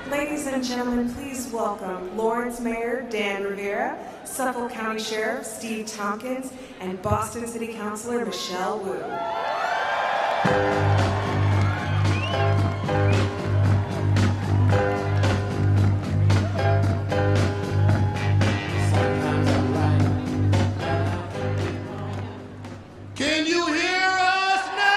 Ladies and gentlemen, please welcome Lawrence Mayor Dan Rivera, Suffolk County Sheriff Steve Tompkins, and Boston City Councilor Michelle Wu. Can you hear us now?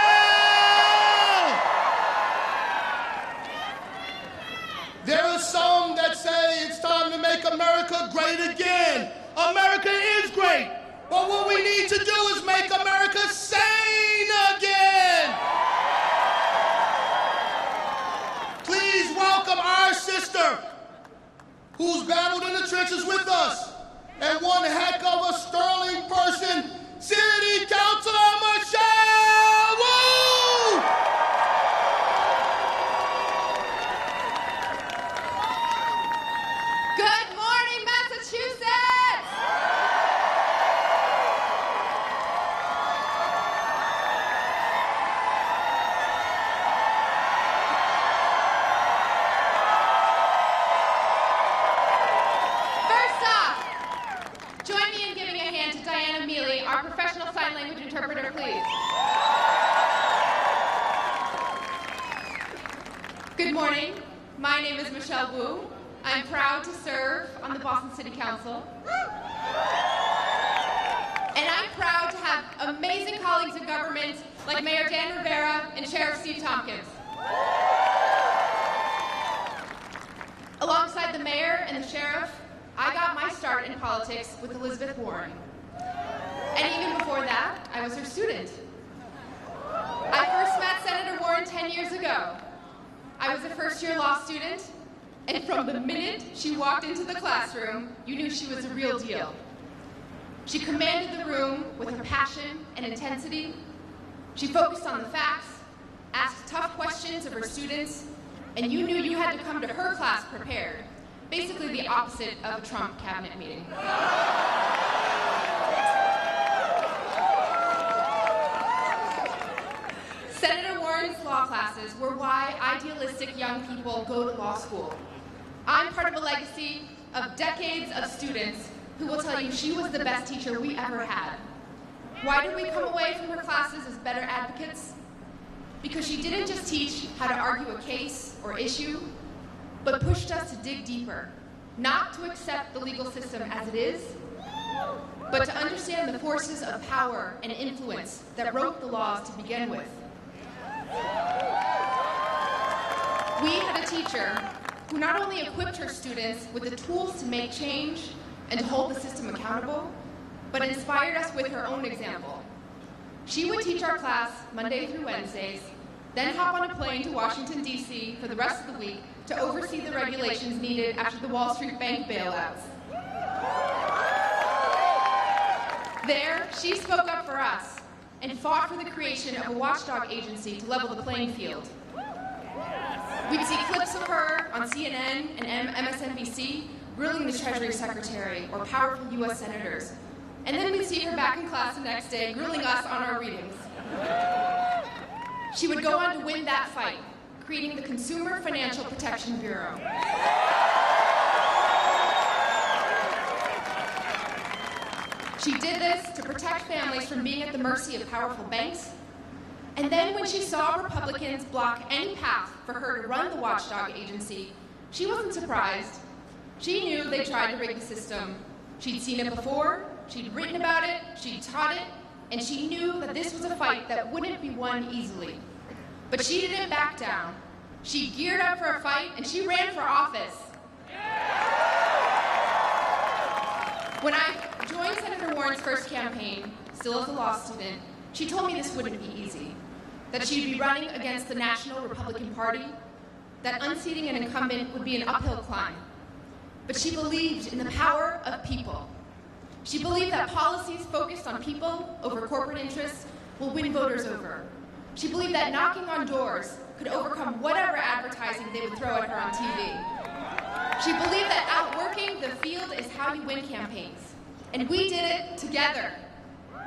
There are some that say it's time to make America great again. America is great, but what we need to do is make America sane again. Please welcome our sister, who's battled in the trenches with us, and one heck of a sterling person, City Councilor Michelle Wu! Good morning, Massachusetts! First off, join me in giving a hand to Diana Mealy, our professional sign language interpreter, please. Good morning. My name is Michelle Wu. I'm proud to serve on the Boston City Council. And I'm proud to have amazing colleagues in government like Mayor Dan Rivera and Sheriff Steve Tompkins. Alongside the mayor and the sheriff, I got my start in politics with Elizabeth Warren. And even before that, I was her student. I first met Senator Warren 10 years ago. I was a first-year law student, and from the minute she walked into the classroom, you knew she was a real deal. She commanded the room with her passion and intensity. She focused on the facts, asked tough questions of her students, and you knew you had to come to her class prepared. Basically the opposite of a Trump cabinet meeting. Senator Warren's law classes were why idealistic young people go to law school. I'm part of a legacy of decades of students who will tell you she was the best teacher we ever had. Why did we come away from her classes as better advocates? Because she didn't just teach how to argue a case or issue, but pushed us to dig deeper, not to accept the legal system as it is, but to understand the forces of power and influence that wrote the laws to begin with. We had a teacher who not only equipped her students with the tools to make change and to hold the system accountable, but inspired us with her own example. She would teach our class Monday through Wednesdays, then hop on a plane to Washington, D.C. for the rest of the week to oversee the regulations needed after the Wall Street bank bailouts. There, she spoke up for us and fought for the creation of a watchdog agency to level the playing field. We'd see clips of her on CNN and MSNBC grilling the Treasury Secretary or powerful U.S. senators. And then we'd see her back in class the next day grilling us on our readings. She would go on to win that fight, creating the Consumer Financial Protection Bureau. She did this to protect families from being at the mercy of powerful banks. And then when she saw Republicans block any path for her to run the watchdog agency, she wasn't surprised. She knew they tried to rig the system. She'd seen it before, she'd written about it, she'd taught it, and she knew that this was a fight that wouldn't be won easily. But she didn't back down. She geared up for a fight, and she ran for office. When I joined Senator Warren's first campaign, still as a law student, she told me this wouldn't be easy, that she'd be running against the National Republican Party, that unseating an incumbent would be an uphill climb. But she believed in the power of people. She believed that policies focused on people over corporate interests will win voters over. She believed that knocking on doors could overcome whatever advertising they would throw at her on TV. She believed that outworking the field is how you win campaigns. And we did it together.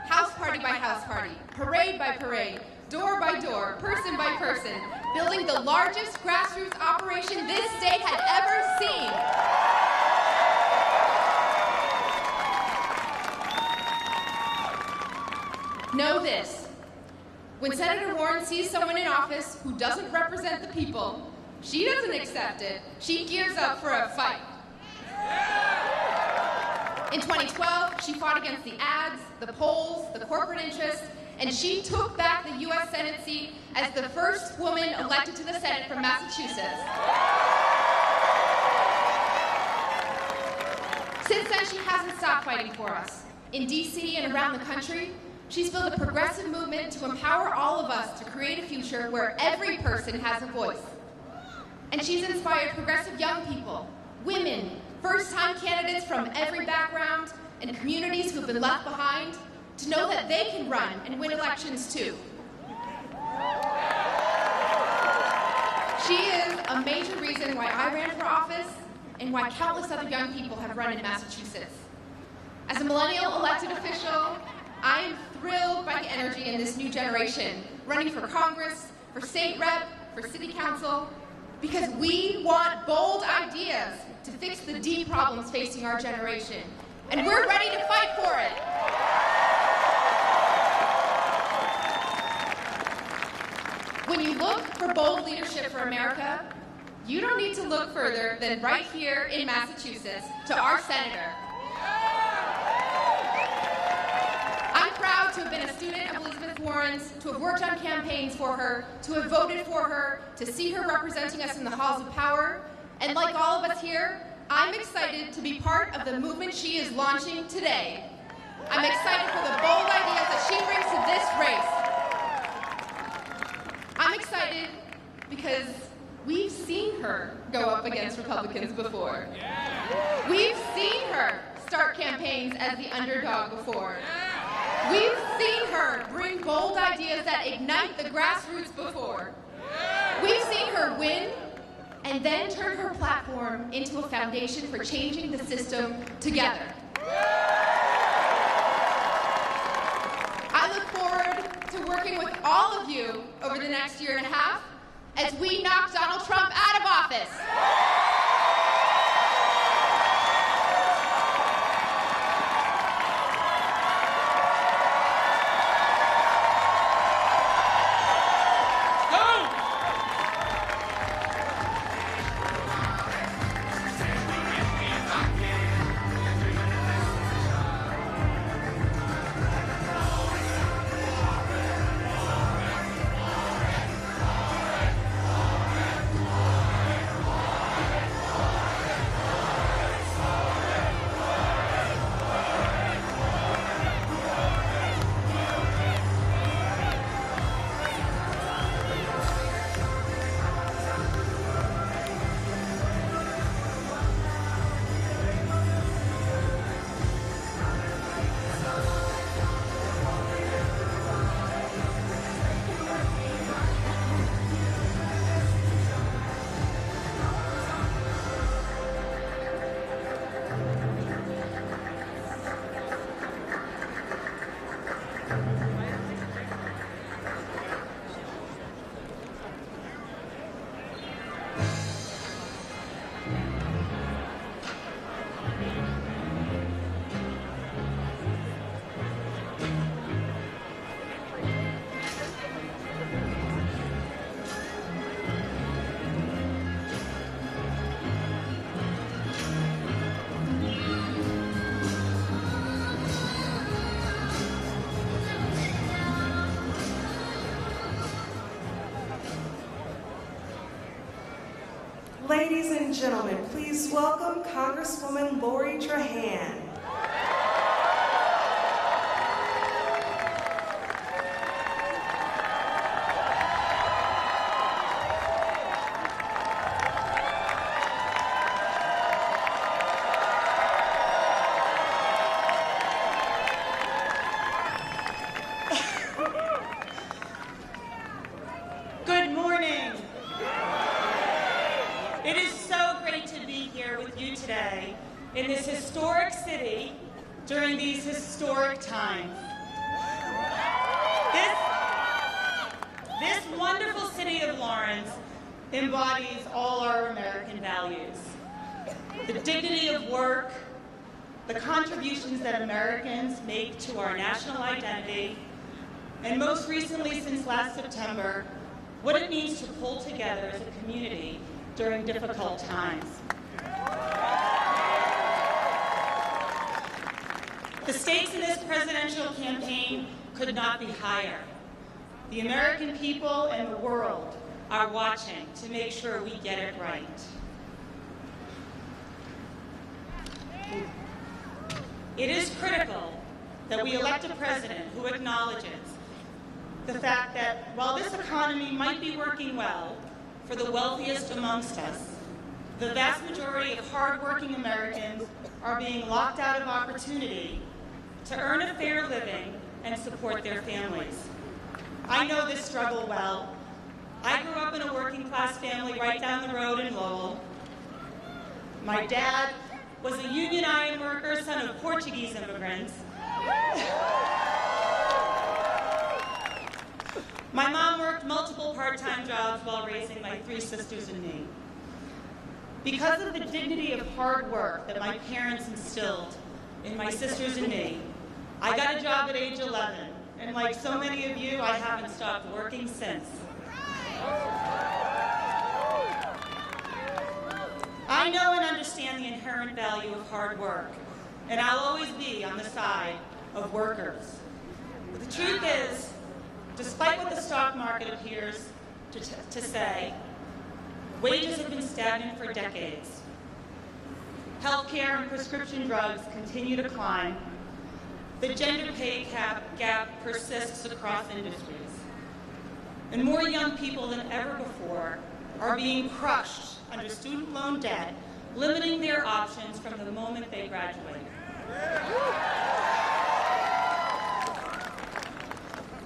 House party by house party, parade by parade, door by door, person by person, building the largest grassroots operation generation this state had ever seen. Know this, when Senator Warren sees someone in office who doesn't represent the people, she doesn't accept it. She gears up for a fight. In 2012, she fought against the ads, the polls, the corporate interests, and she took back the U.S. Senate seat as the first woman elected to the Senate from Massachusetts. Since then, she hasn't stopped fighting for us. In D.C. and around the country, she's built a progressive movement to empower all of us to create a future where every person has a voice. And she's inspired progressive young people, women, first-time candidates from every background, and communities who've been left behind to know that they can run and win elections too. She is a major reason why I ran for office and why countless other young people have run in Massachusetts. As a millennial elected official, I am thrilled by the energy in this new generation, running for Congress, for state rep, for city council, because we want bold ideas to fix the deep problems facing our generation. And we're ready to fight for it. When you look for bold leadership for America, you don't need to look further than right here in Massachusetts to our senator. I'm proud to have been a student of Elizabeth Warren's, to have worked on campaigns for her, to have voted for her, to see her representing us in the halls of power, and like all of us here, I'm excited to be part of the movement she is launching today. I'm excited for the bold ideas that she brings to this race. I'm excited because we've seen her go up against Republicans before. We've seen her start campaigns as the underdog before. We've seen her bring bold ideas that ignite the grassroots before. We've seen her win and then turn her platform into a foundation for changing the system together. I look forward to working with all of you over the next year and a half as we knock Donald Trump out of office. Ladies and gentlemen, please welcome Congresswoman Trahan. Good morning. It is so great to be here with you today in this historic city during these historic times. This wonderful city of Lawrence embodies all our Americans. values: the dignity of work, the contributions that Americans make to our national identity, and most recently, since last September, what it means to pull together as a community during difficult times. The stakes in this presidential campaign could not be higher. The American people and the world are watching to make sure we get it right. It is critical that we elect a president who acknowledges the fact that while this economy might be working well for the wealthiest amongst us, the vast majority of hardworking Americans are being locked out of opportunity to earn a fair living and support their families. I know this struggle well. I grew up in a working class family right down the road in Lowell. My dad was a union iron worker, son of Portuguese immigrants. My mom worked multiple part-time jobs while raising my 3 sisters and me. Because of the dignity of hard work that my parents instilled in my sisters and me, I got a job at age 11, and like so many of you, I haven't stopped working since. I know and understand the inherent value of hard work, and I'll always be on the side of workers. But the truth is, despite what the stock market appears to say, wages have been stagnant for decades. Healthcare and prescription drugs continue to climb. The gender pay gap persists across industries. And more young people than ever before are being crushed under student loan debt, limiting their options from the moment they graduate.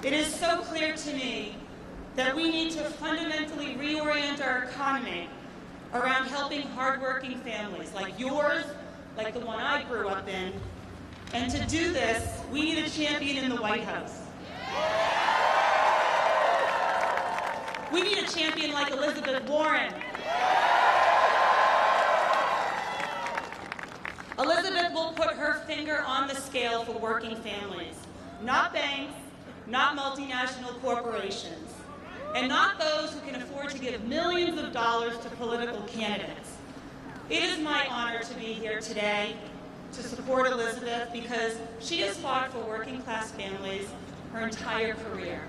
It is so clear to me that we need to fundamentally reorient our economy around helping hardworking families like yours, like the one I grew up in. And to do this, we need a champion in the White House. We need a champion like Elizabeth Warren. Elizabeth will put her finger on the scale for working families, not banks, not multinational corporations, and not those who can afford to give millions of dollars to political candidates. It is my honor to be here today to support Elizabeth because she has fought for working class families her entire career.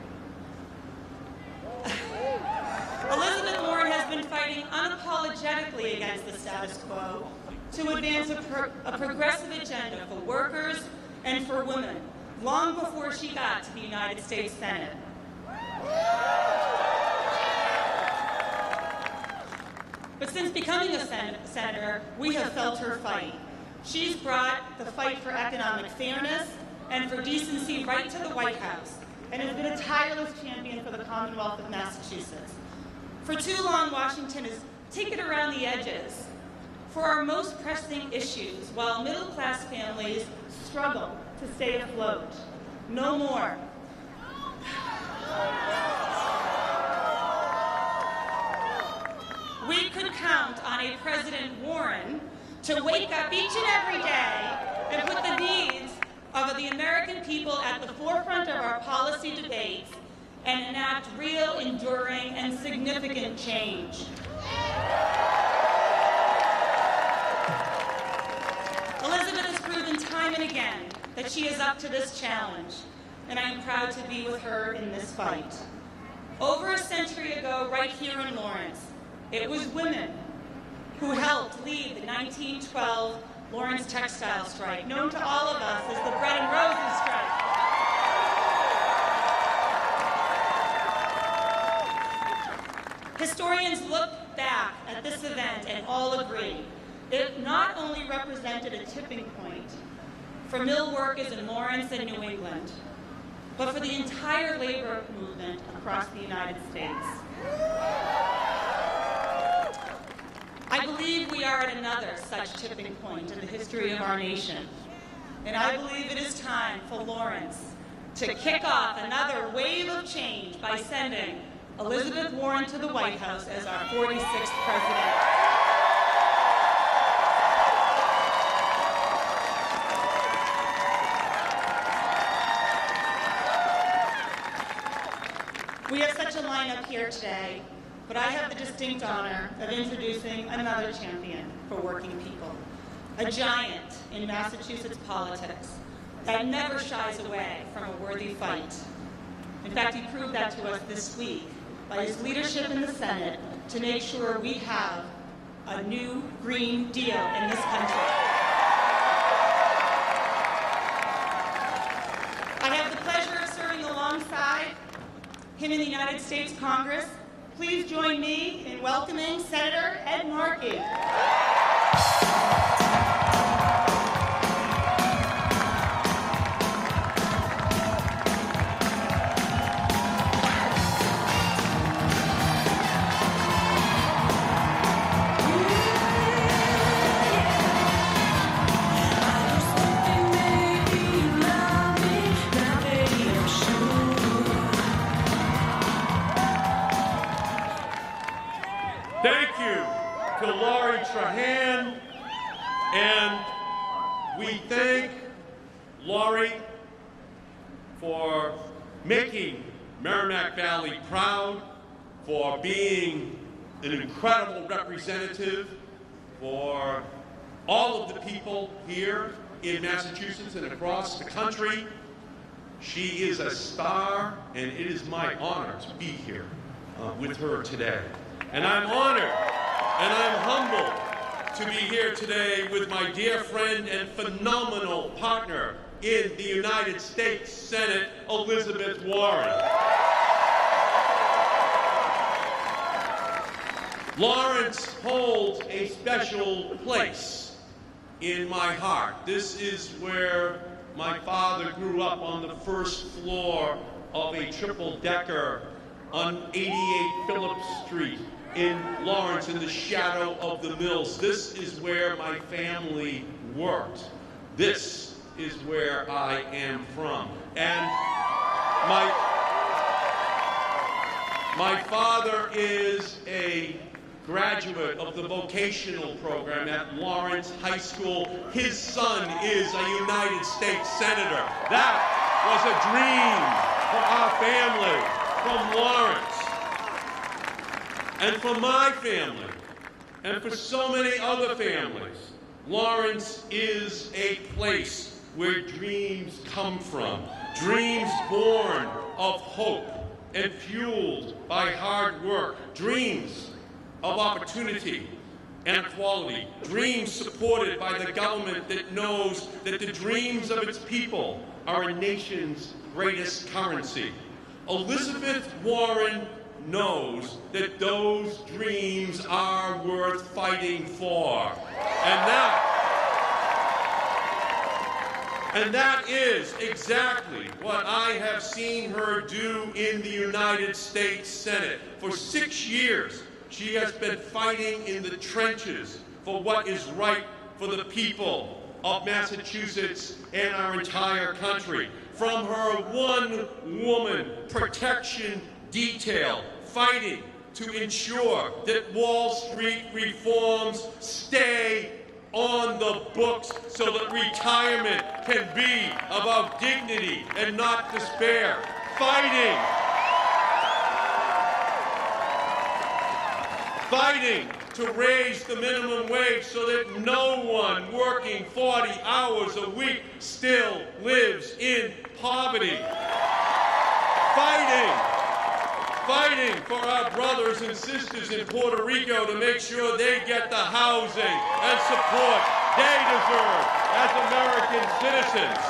Elizabeth Warren has been fighting unapologetically against the status quo to advance a progressive agenda for workers and for women, long before she got to the United States Senate. But since becoming a senator, we have felt her fight. She's brought the fight for economic fairness and for decency right to the White House, and has been a tireless champion for the Commonwealth of Massachusetts. For too long, Washington has taken around the edges for our most pressing issues, while middle-class families struggle to stay afloat. No more. We could count on a President Warren to wake up each and every day and put the needs of the American people at the forefront of our policy debates and enact real, enduring, and significant change. Elizabeth has proven time and again that she is up to this challenge, and I am proud to be with her in this fight. Over a century ago, right here in Lawrence, it was women who helped lead the 1912 Lawrence textile strike, known to all of us as the Bread and Roses strike. Historians look back at this event and all agree it not only represented a tipping point for mill workers in Lawrence and New England, but for the entire labor movement across the United States. I believe we are at another such tipping point in the history of our nation, and I believe it is time for Lawrence to kick off another wave of change by sending Elizabeth Warren to the White House as our 46th president. a lineup here today, but I have the distinct honor of introducing another champion for working people, a giant in Massachusetts politics that never shies away from a worthy fight. In fact, he proved that to us this week by his leadership in the Senate to make sure we have a new Green Deal in this country. I have the pleasure of serving alongside him in the United States Congress. Please join me in welcoming Senator Ed Markey. Thank you to Congresswoman Trahan, and we thank Lori for making Merrimack Valley proud, for being an incredible representative for all of the people here in Massachusetts and across the country. She is a star, and it is my honor to be here with her today. And I'm honored and I'm humbled to be here today with my dear friend and phenomenal partner in the United States Senate, Elizabeth Warren. Lawrence holds a special place in my heart. This is where my father grew up, on the first floor of a triple-decker on 88 Phillips Street in Lawrence, in the shadow of the Mills. This is where my family worked. This is where I am from. And my father is a graduate of the vocational program at Lawrence High School. His son is a United States Senator. That was a dream for our family from Lawrence. And for my family, and for so many other families, Lawrence is a place where dreams come from. Dreams born of hope and fueled by hard work. Dreams of opportunity and equality. Dreams supported by the government that knows that the dreams of its people are a nation's greatest currency. Elizabeth Warren knows that those dreams are worth fighting for. And that is exactly what I have seen her do in the United States Senate. For 6 years, she has been fighting in the trenches for what is right for the people of Massachusetts and our entire country. From her one-woman protection detail, fighting to ensure that Wall Street reforms stay on the books so that retirement can be about dignity and not despair. Fighting to raise the minimum wage so that no one working 40 hours a week still lives in poverty. Fighting for our brothers and sisters in Puerto Rico to make sure they get the housing and support they deserve as American citizens.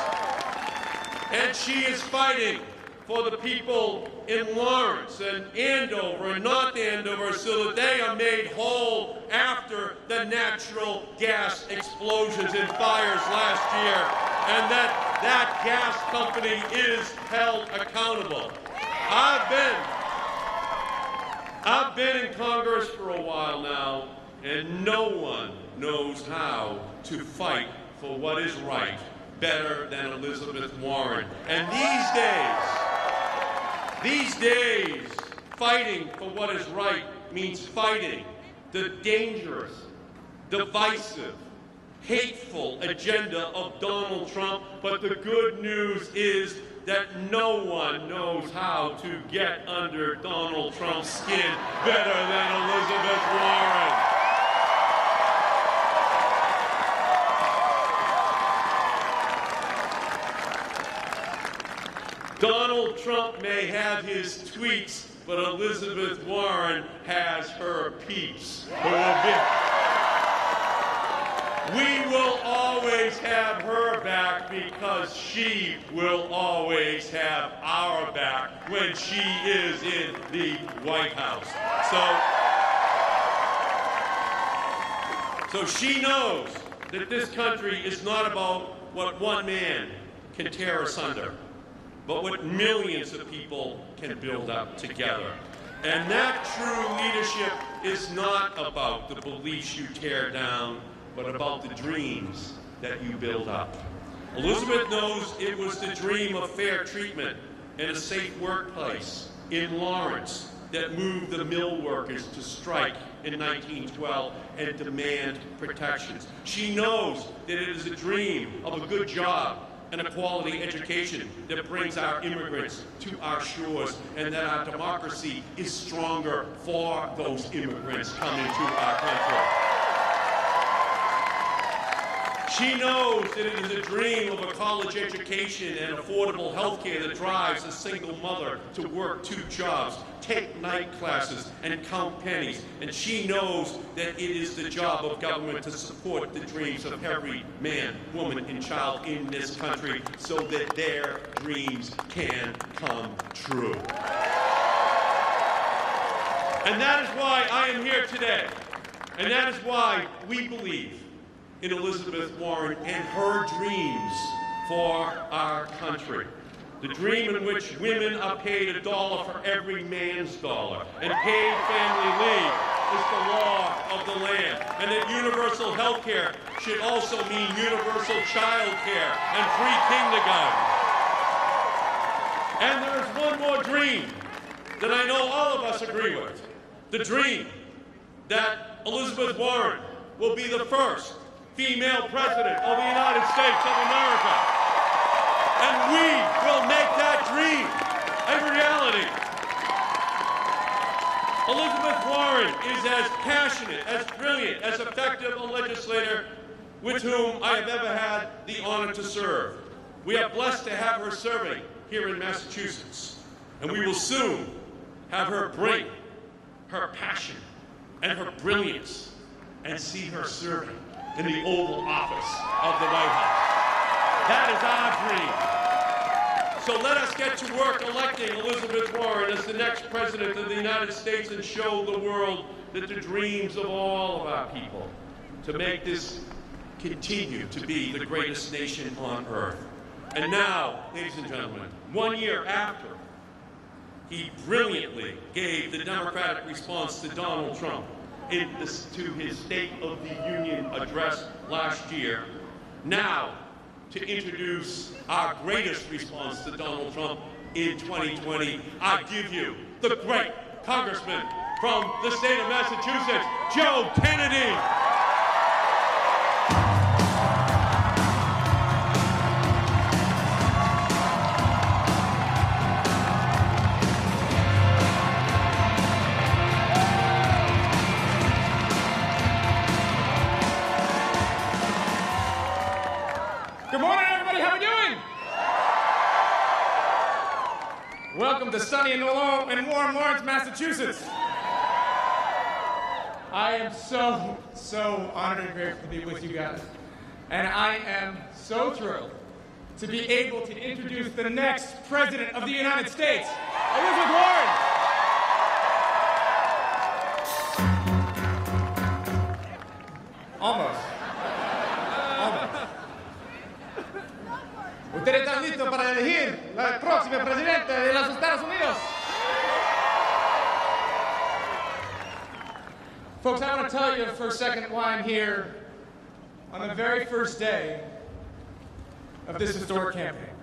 And she is fighting for the people in Lawrence and Andover and North Andover so that they are made whole after the natural gas explosions and fires last year, and that gas company is held accountable. I've been in Congress for a while now, and no one knows how to fight for what is right better than Elizabeth Warren. And these days, fighting for what is right means fighting the dangerous, divisive, hateful agenda of Donald Trump. But the good news is that no one knows how to get under Donald Trump's skin better than Elizabeth Warren. Donald Trump may have his tweets, but Elizabeth Warren has her peeps. We will always have her back because she will always have our back when she is in the White House. So she knows that this country is not about what one man can tear asunder, but what millions of people can build up together. And that true leadership is not about the beliefs you tear down, but about the dreams that you build up. Elizabeth knows it was the dream of fair treatment and a safe workplace in Lawrence that moved the mill workers to strike in 1912 and demand protections. She knows that it is a dream of a good job and a quality education that brings our immigrants to our shores, and that our democracy is stronger for those immigrants coming to our country. She knows that it is a dream of a college education and affordable health care that drives a single mother to work 2 jobs, take night classes, and count pennies. And she knows that it is the job of government to support the dreams of every man, woman, and child in this country so that their dreams can come true. And that is why I am here today. And that is why we believe in Elizabeth Warren and her dreams for our country. The dream in which women are paid $1 for every man's dollar, and paid family leave is the law of the land, and that universal health care should also mean universal child care and free kindergarten. And there is one more dream that I know all of us agree with. The dream that Elizabeth Warren will be the first female president of the United States of America. And we will make that dream a reality. Elizabeth Warren is as passionate, as brilliant, as effective a legislator with whom I have ever had the honor to serve. We are blessed to have her serving here in Massachusetts. And we will soon have her bring her passion and her brilliance and see her serving in the Oval Office of the White House. That is our dream. So let us get to work electing Elizabeth Warren as the next president of the United States and show the world that the dreams of all of our people to make this continue to be the greatest nation on earth. And now, ladies and gentlemen, 1 year after he brilliantly gave the Democratic response to Donald Trump to his State of the Union address last year, now to introduce our greatest response to Donald Trump in 2020, I give you the great Congressman from the state of Massachusetts, Joe Kennedy. Good morning, everybody. How are we doing? Welcome to sunny and warm Lawrence, Massachusetts. I am so honored and grateful to be with you guys. And I am so thrilled to be able to introduce the next President of the United States, Elizabeth Warren. Almost. ¿Ustedes están listos para elegir la próxima presidenta de los Estados Unidos? Folks, I want to tell you for a second why I'm here on the very first day of this historic campaign.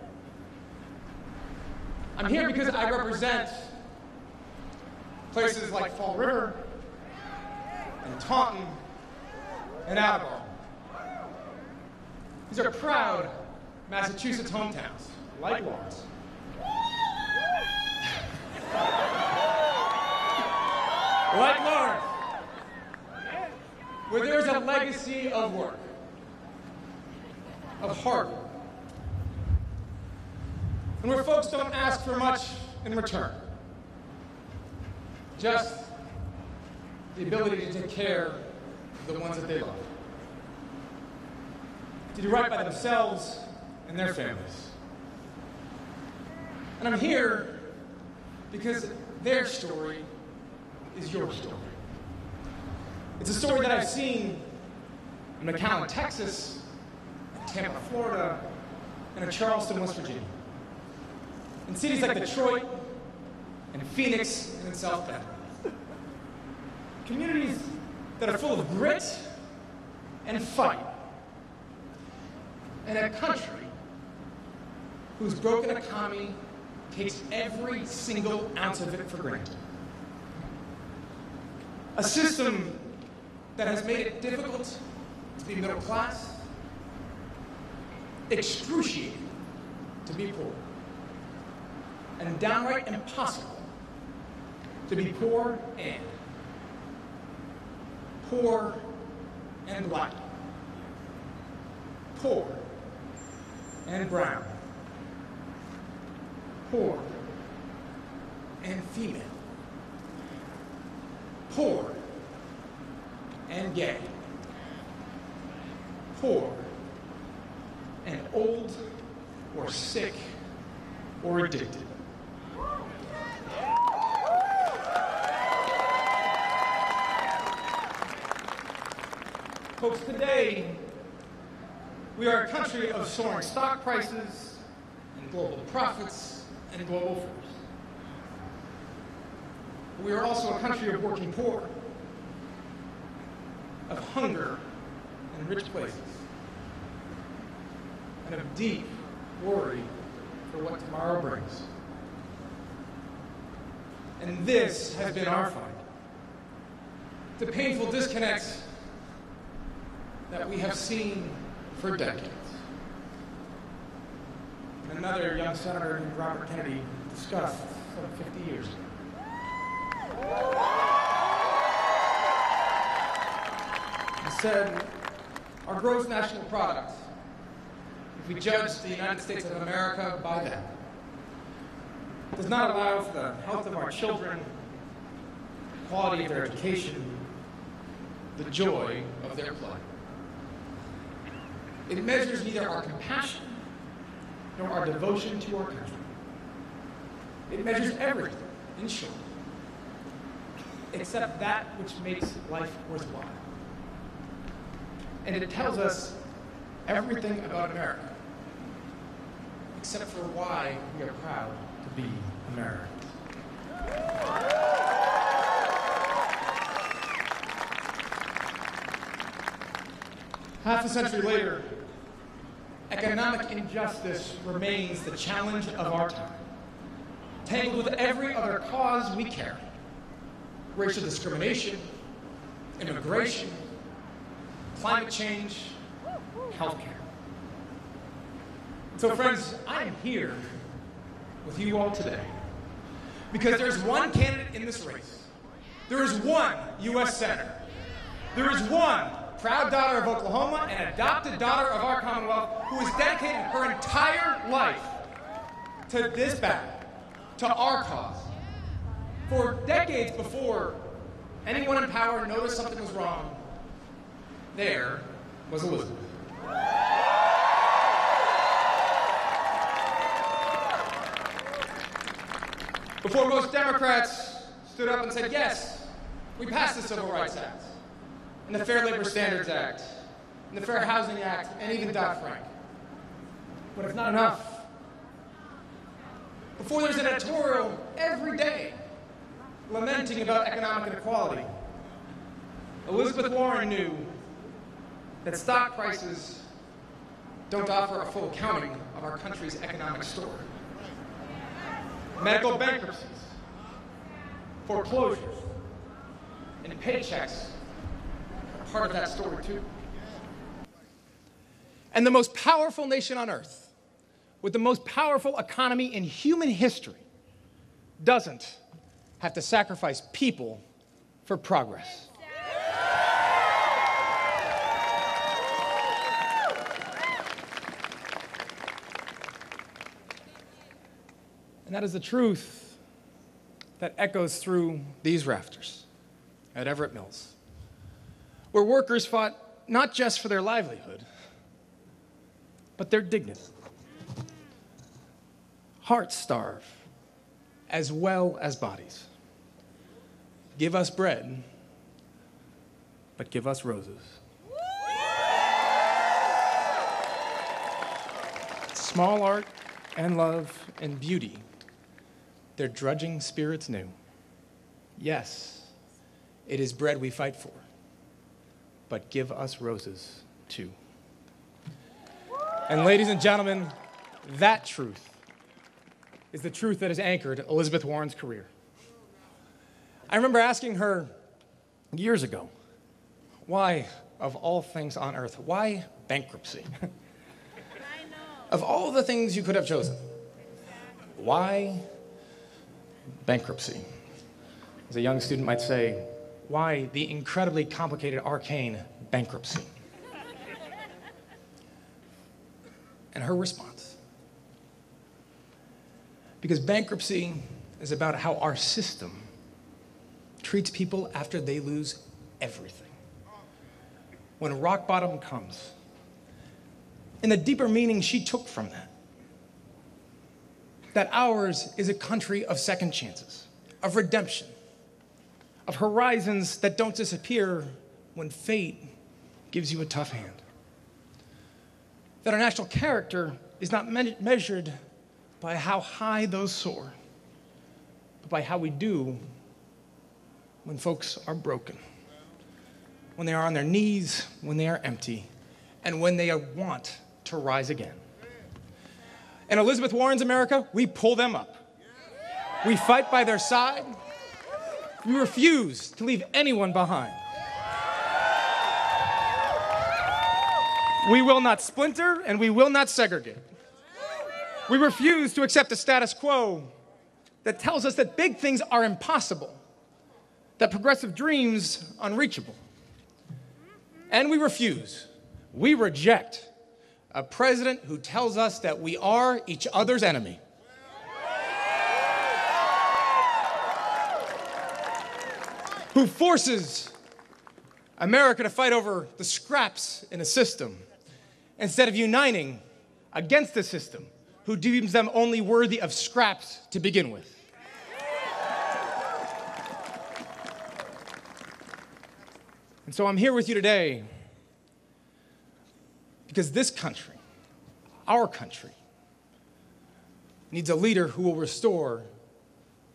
I'm here because I represent places like Fall River and Taunton and Attleboro. These are proud Massachusetts hometowns, like Lawrence, Like Lawrence, where there's a legacy of work, of hard work, and where folks don't ask for much in return, just the ability to take care of the ones that they love, to do right by themselves and their families. And I'm here because their story is your story. It's a story that I've seen in McAllen, Texas, Tampa, Florida, and in Charleston, West Virginia. In cities like Detroit, and Phoenix, and in South Bend. Communities that are full of grit and fight. And a country whose broken economy takes every single ounce of it for granted. A system that has made it difficult to be middle class, excruciating to be poor, and downright impossible to be poor and black, poor and brown, poor and female, poor and gay, poor and old or sick or addicted. Folks, today, we are a country of soaring stock prices and global profits and global force. We are also a country of working poor, of hunger in rich places, and of deep worry for what tomorrow brings. And this has been our fight. The painful disconnects that we have seen for decades. And another young senator named Robert Kennedy discussed some 50 years ago. He said, our gross national product, if we judge the United States of America by that, does not allow for the health of our children, the quality of their education, the joy of their play. It measures neither our compassion nor our devotion to our country. It measures everything, in short, except that which makes life worthwhile. And it tells us everything about America, except for why we are proud to be Americans. Half a century later, economic injustice remains the challenge of our time, tangled with every other cause we carry: racial discrimination, immigration, climate change, healthcare. So friends, I am here with you all today because there's one candidate in this race. There is one U.S. Senator. There is one proud daughter of Oklahoma and adopted daughter of our Commonwealth who has dedicated her entire life to this battle, to our cause. For decades before anyone in power noticed something was wrong, there was Elizabeth. Before most Democrats stood up and said, yes, we passed the Civil Rights Act, and the Fair Labor Standards Act, and the Fair Housing Act, and even Dodd-Frank. But it's not enough. Before there's an editorial every day lamenting about economic inequality, Elizabeth Warren knew that stock prices don't offer a full accounting of our country's economic story. Medical bankruptcies, foreclosures, and paychecks are part of that story too. And the most powerful nation on earth, with the most powerful economy in human history, doesn't have to sacrifice people for progress. And that is the truth that echoes through these rafters at Everett Mills, where workers fought not just for their livelihood, but their dignity. Hearts starve, as well as bodies. Give us bread, but give us roses. Small art and love and beauty, their drudging spirits knew. Yes, it is bread we fight for, but give us roses too. And ladies and gentlemen, that truth is the truth that has anchored Elizabeth Warren's career. I remember asking her years ago, why, of all things on earth, why bankruptcy? Of all the things you could have chosen, why bankruptcy? As a young student might say, why the incredibly complicated, arcane bankruptcy? And her response, because bankruptcy is about how our system treats people after they lose everything. When rock bottom comes, and the deeper meaning she took from that ours is a country of second chances, of redemption, of horizons that don't disappear when fate gives you a tough hand. That our national character is not measured by how high those soar, but by how we do when folks are broken, when they are on their knees, when they are empty, and when they want to rise again. In Elizabeth Warren's America, we pull them up. We fight by their side. We refuse to leave anyone behind. We will not splinter and we will not segregate. We refuse to accept a status quo that tells us that big things are impossible, that progressive dreams unreachable. And we reject a president who tells us that we are each other's enemy. Who forces America to fight over the scraps in a system instead of uniting against the system, who deems them only worthy of scraps to begin with. And so I'm here with you today because this country, our country, needs a leader who will restore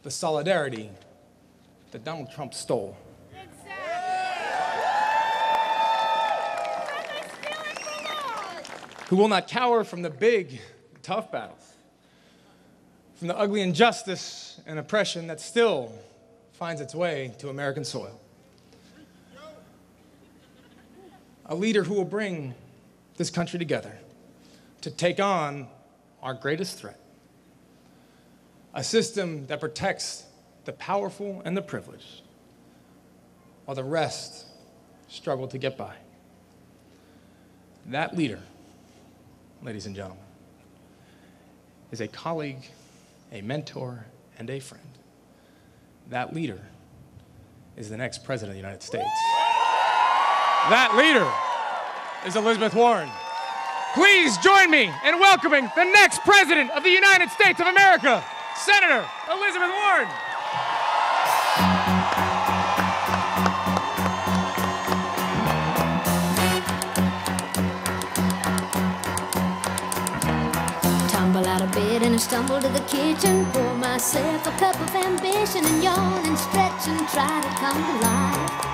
the solidarity that Donald Trump stole. Who will not cower from the big, tough battles, from the ugly injustice and oppression that still finds its way to American soil. A leader who will bring this country together to take on our greatest threat. A system that protects the powerful and the privileged, while the rest struggle to get by. That leader, ladies and gentlemen, is a colleague, a mentor, and a friend. That leader is the next president of the United States. That leader is Elizabeth Warren. Please join me in welcoming the next president of the United States of America, Senator Elizabeth Warren. Tumble out of bed and I stumble to the kitchen, pour myself a cup of ambition and yawn and stretch and try to come to life.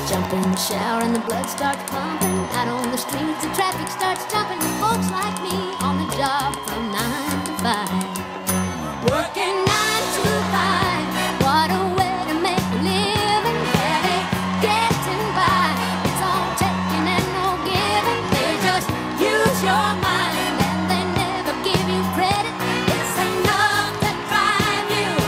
Jump in the shower and the blood starts pumping. Out on the streets the traffic starts jumping with folks like me on the job from 9 to 5. Working 9 to 5, what a way to make a living. Barely getting by, it's all taking and no giving. They just use your mind and they never give you credit. It's enough to drive you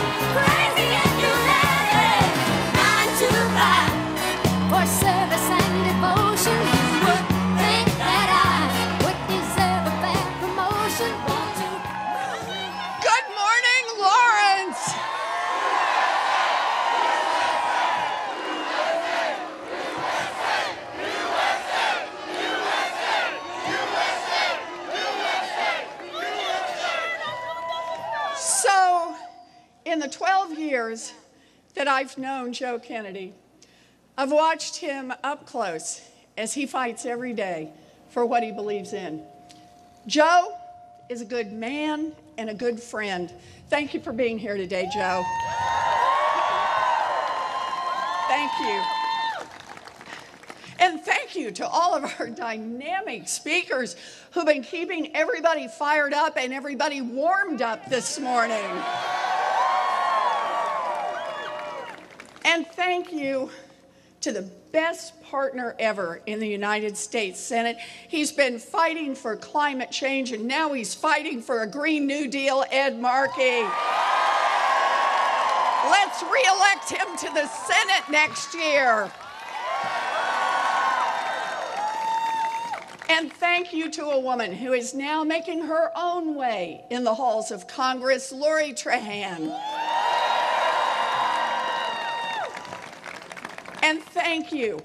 years that I've known Joe Kennedy, I've watched him up close as he fights every day for what he believes in. Joe is a good man and a good friend. Thank you for being here today, Joe. Thank you. And thank you to all of our dynamic speakers who've been keeping everybody fired up and everybody warmed up this morning. And thank you to the best partner ever in the United States Senate. He's been fighting for climate change, and now he's fighting for a Green New Deal, Ed Markey. Let's re-elect him to the Senate next year. And thank you to a woman who is now making her own way in the halls of Congress, Congresswoman Trahan. And thank you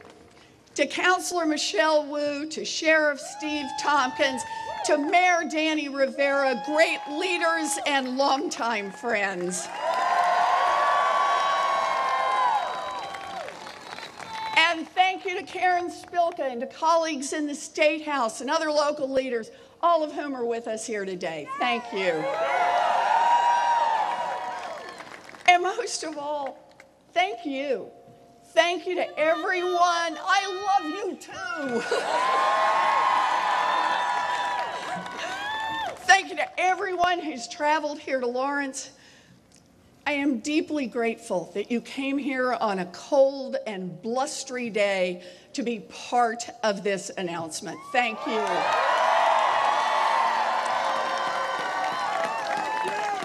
to Councilor Michelle Wu, to Sheriff Steve Tompkins, to Mayor Danny Rivera, great leaders and longtime friends. And thank you to Karen Spilka and to colleagues in the State House and other local leaders, all of whom are with us here today. Thank you. And most of all, thank you. Thank you to everyone. I love you too. Thank you to everyone who's traveled here to Lawrence. I am deeply grateful that you came here on a cold and blustery day to be part of this announcement. Thank you.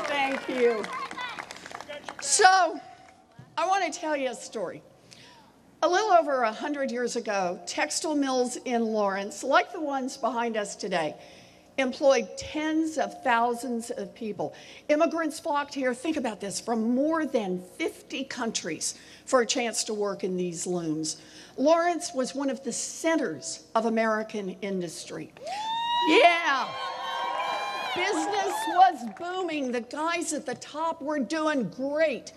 Thank you. So, I want to tell you a story. A little over 100 years ago, textile mills in Lawrence, like the ones behind us today, employed tens of thousands of people. Immigrants flocked here, think about this, from more than 50 countries for a chance to work in these looms. Lawrence was one of the centers of American industry. Yeah, business was booming. The guys at the top were doing great.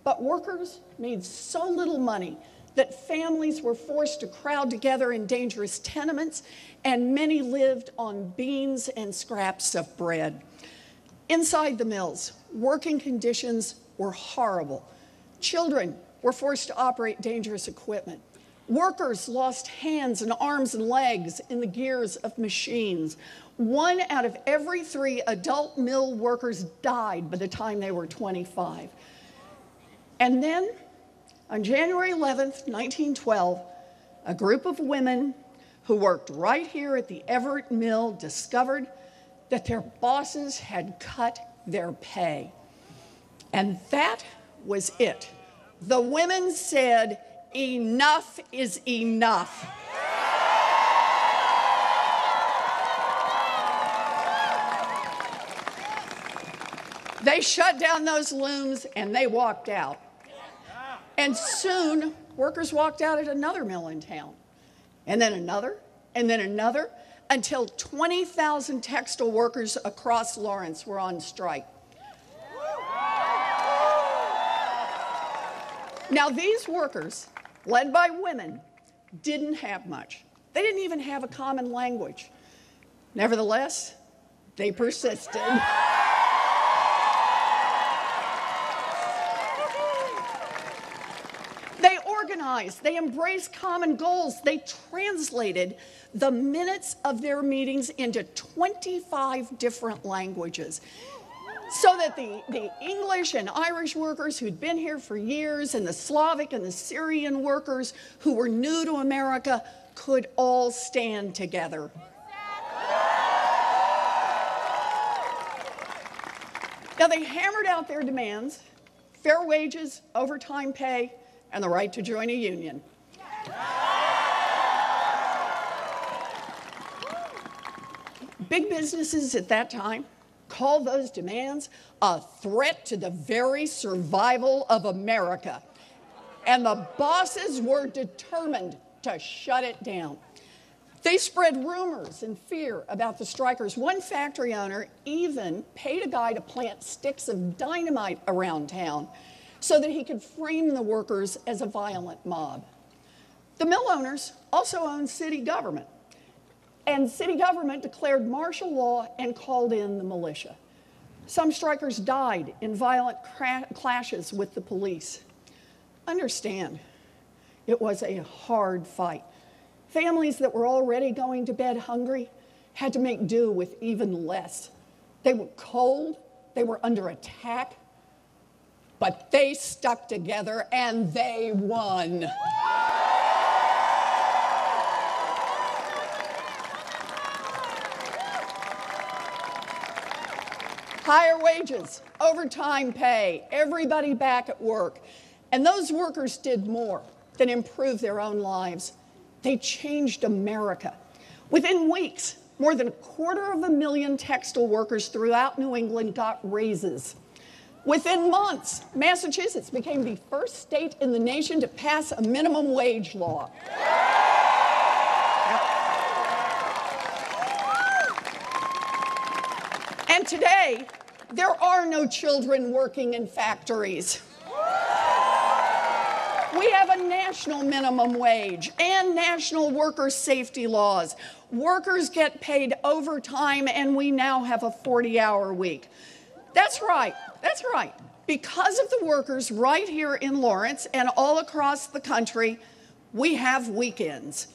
But workers made so little money that families were forced to crowd together in dangerous tenements, and many lived on beans and scraps of bread. Inside the mills, working conditions were horrible. Children were forced to operate dangerous equipment. Workers lost hands and arms and legs in the gears of machines. 1 out of every 3 adult mill workers died by the time they were 25. And then, on January 11th, 1912, a group of women who worked right here at the Everett Mill discovered that their bosses had cut their pay. And that was it. The women said, "Enough is enough." They shut down those looms and they walked out. And soon, workers walked out at another mill in town, and then another, and then another, until 20,000 textile workers across Lawrence were on strike. Now, these workers, led by women, didn't have much. They didn't even have a common language. Nevertheless, they persisted. They organized, they embraced common goals, they translated the minutes of their meetings into 25 different languages, so that the English and Irish workers who'd been here for years and the Slavic and the Syrian workers who were new to America could all stand together. Now, they hammered out their demands: fair wages, overtime pay, and the right to join a union. Big businesses at that time called those demands a threat to the very survival of America. And the bosses were determined to shut it down. They spread rumors and fear about the strikers. One factory owner even paid a guy to plant sticks of dynamite around town so that he could frame the workers as a violent mob. The mill owners also owned city government, and city government declared martial law and called in the militia. Some strikers died in violent clashes with the police. Understand, it was a hard fight. Families that were already going to bed hungry had to make do with even less. They were cold, they were under attack, but they stuck together and they won. Higher wages, overtime pay, everybody back at work. And those workers did more than improve their own lives. They changed America. Within weeks, more than 250,000 textile workers throughout New England got raises. Within months, Massachusetts became the first state in the nation to pass a minimum wage law. And today, there are no children working in factories. We have a national minimum wage and national worker safety laws. Workers get paid overtime, and we now have a 40-hour week. That's right, that's right. Because of the workers right here in Lawrence and all across the country, we have weekends.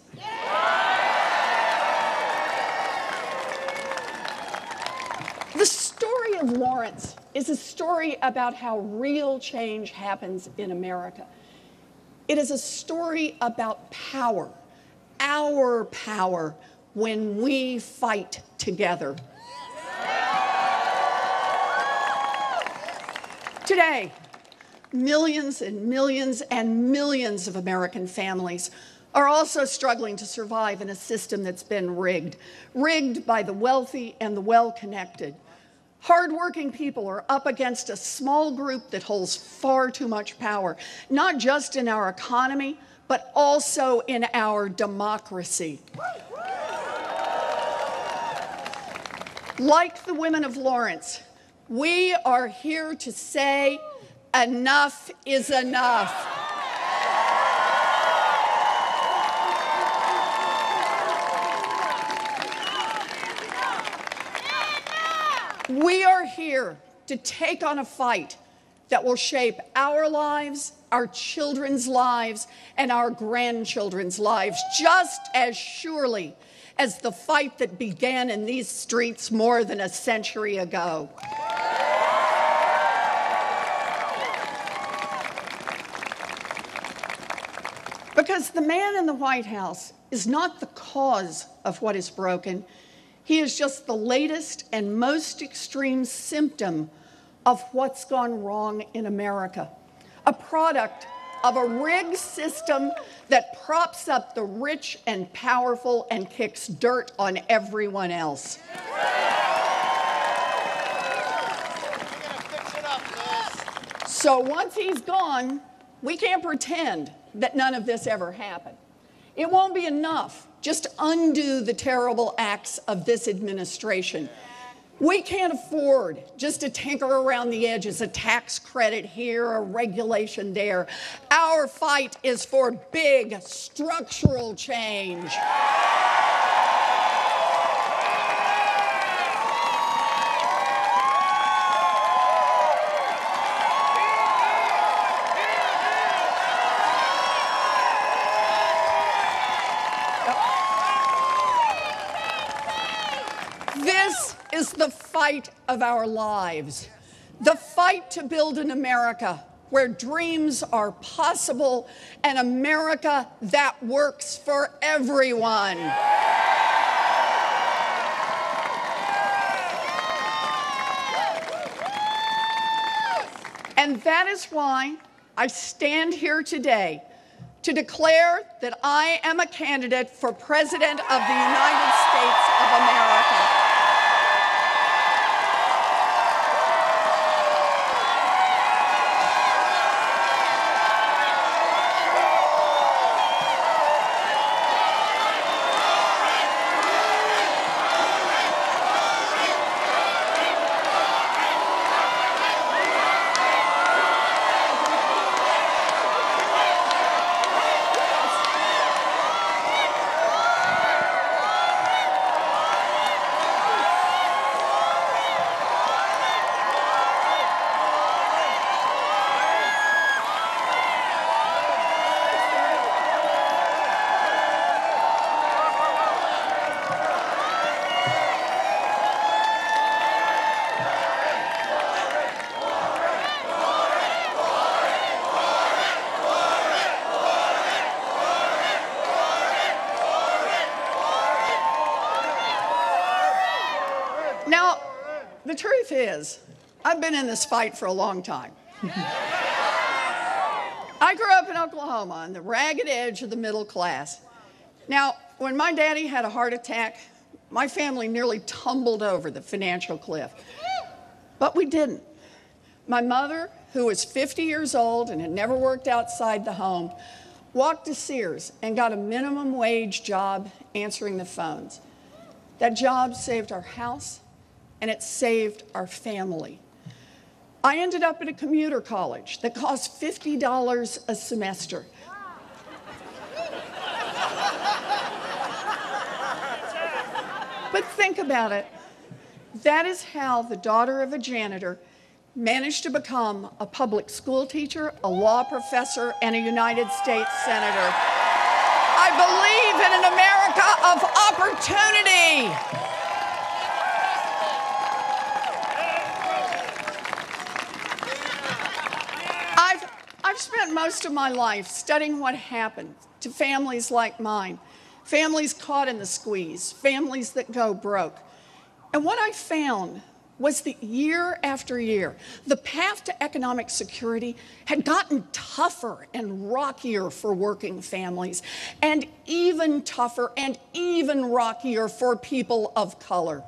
The story of Lawrence is a story about how real change happens in America. It is a story about power, our power, when we fight together. Today, millions and millions and millions of American families are also struggling to survive in a system that's been rigged by the wealthy and the well-connected. Hardworking people are up against a small group that holds far too much power, not just in our economy, but also in our democracy. Like the women of Lawrence, we are here to say enough is enough. We are here to take on a fight that will shape our lives, our children's lives, and our grandchildren's lives, just as surely as the fight that began in these streets more than a century ago. Because the man in the White House is not the cause of what is broken. He is just the latest and most extreme symptom of what's gone wrong in America, a product of a rigged system that props up the rich and powerful and kicks dirt on everyone else. So once he's gone, we can't pretend that none of this ever happened. It won't be enough just to undo the terrible acts of this administration. We can't afford just to tinker around the edges, a tax credit here, a regulation there. Our fight is for big structural change. This is the fight of our lives, the fight to build an America where dreams are possible, an America that works for everyone. And that is why I stand here today to declare that I am a candidate for President of the United States of America. the truth is, I've been in this fight for a long time. I grew up in Oklahoma on the ragged edge of the middle class. Now, when my daddy had a heart attack, my family nearly tumbled over the financial cliff. But we didn't. My mother, who was 50 years old and had never worked outside the home, walked to Sears and got a minimum wage job answering the phones. That job saved our house, and it saved our family. I ended up at a commuter college that cost $50 a semester. But think about it. That is how the daughter of a janitor managed to become a public school teacher, a law professor, and a United States Senator. I believe in an America of opportunity. I've spent most of my life studying what happened to families like mine, families caught in the squeeze, families that go broke. And what I found was that year after year, the path to economic security had gotten tougher and rockier for working families, and even tougher and even rockier for people of color.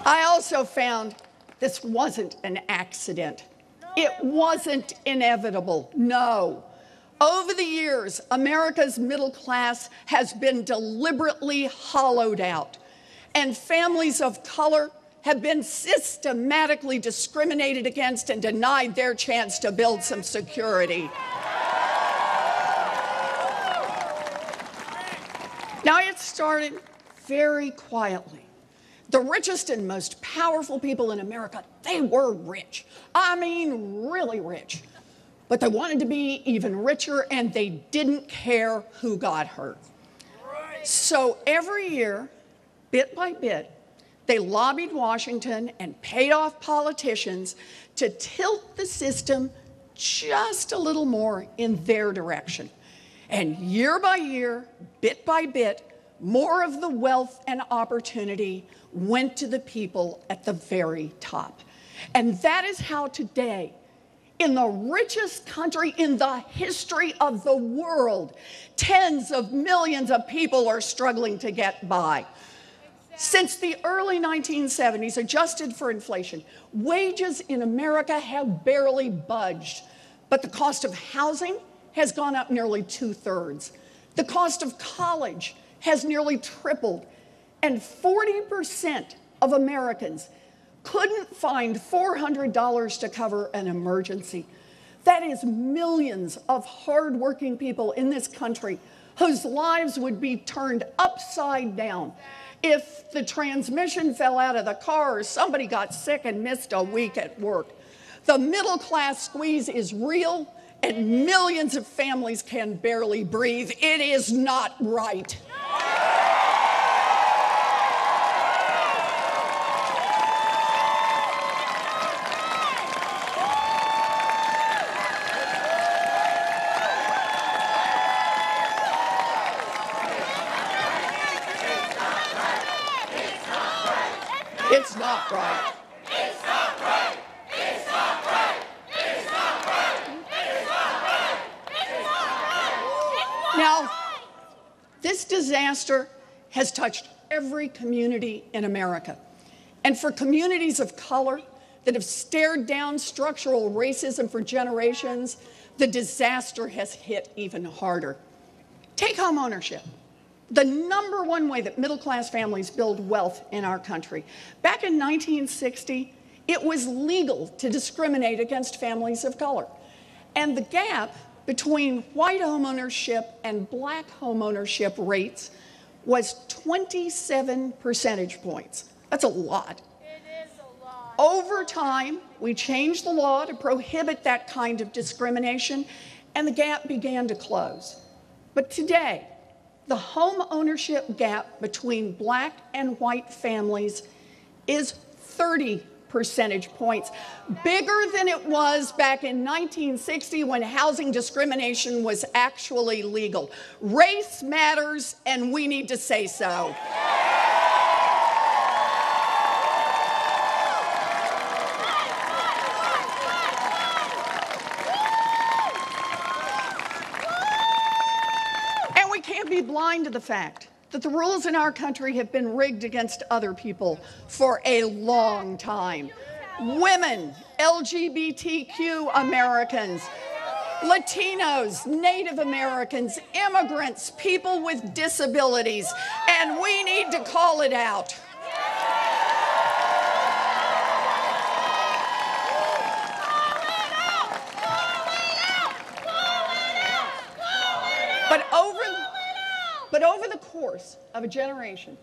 I also found this wasn't an accident. It wasn't inevitable, no. Over the years, America's middle class has been deliberately hollowed out, and families of color have been systematically discriminated against and denied their chance to build some security. Now, it started very quietly. The richest and most powerful people in America, they were rich. I mean, really rich. But they wanted to be even richer, and they didn't care who got hurt. So every year, bit by bit, they lobbied Washington and paid off politicians to tilt the system just a little more in their direction. And year by year, bit by bit, more of the wealth and opportunity went to the people at the very top. And that is how today, in the richest country in the history of the world, tens of millions of people are struggling to get by. Since the early 1970s, adjusted for inflation, wages in America have barely budged, but the cost of housing has gone up nearly 2/3. The cost of college has nearly tripled, and 40% of Americans couldn't find $400 to cover an emergency. That is millions of hardworking people in this country whose lives would be turned upside down if the transmission fell out of the car or somebody got sick and missed a week at work. The middle class squeeze is real, and millions of families can barely breathe. It is not right. It's not right. It's not right. It's not right. It's not right. It's not right. It's not right. Now, this disaster has touched every community in America. And for communities of color that have stared down structural racism for generations, the disaster has hit even harder. Take home ownership. The number one way that middle-class families build wealth in our country. Back in 1960, it was legal to discriminate against families of color. And the gap between white homeownership and black homeownership rates was 27 percentage points. That's a lot. It is a lot. Over time, we changed the law to prohibit that kind of discrimination, and the gap began to close. But today, the home ownership gap between black and white families is 30 percentage points, bigger than it was back in 1960 when housing discrimination was actually legal. Race matters, and we need to say so. can't be blind to the fact that the rules in our country have been rigged against other people for a long time. Women, LGBTQ Americans, Latinos, Native Americans, immigrants, people with disabilities, and we need to call it out. But over the course of a generation,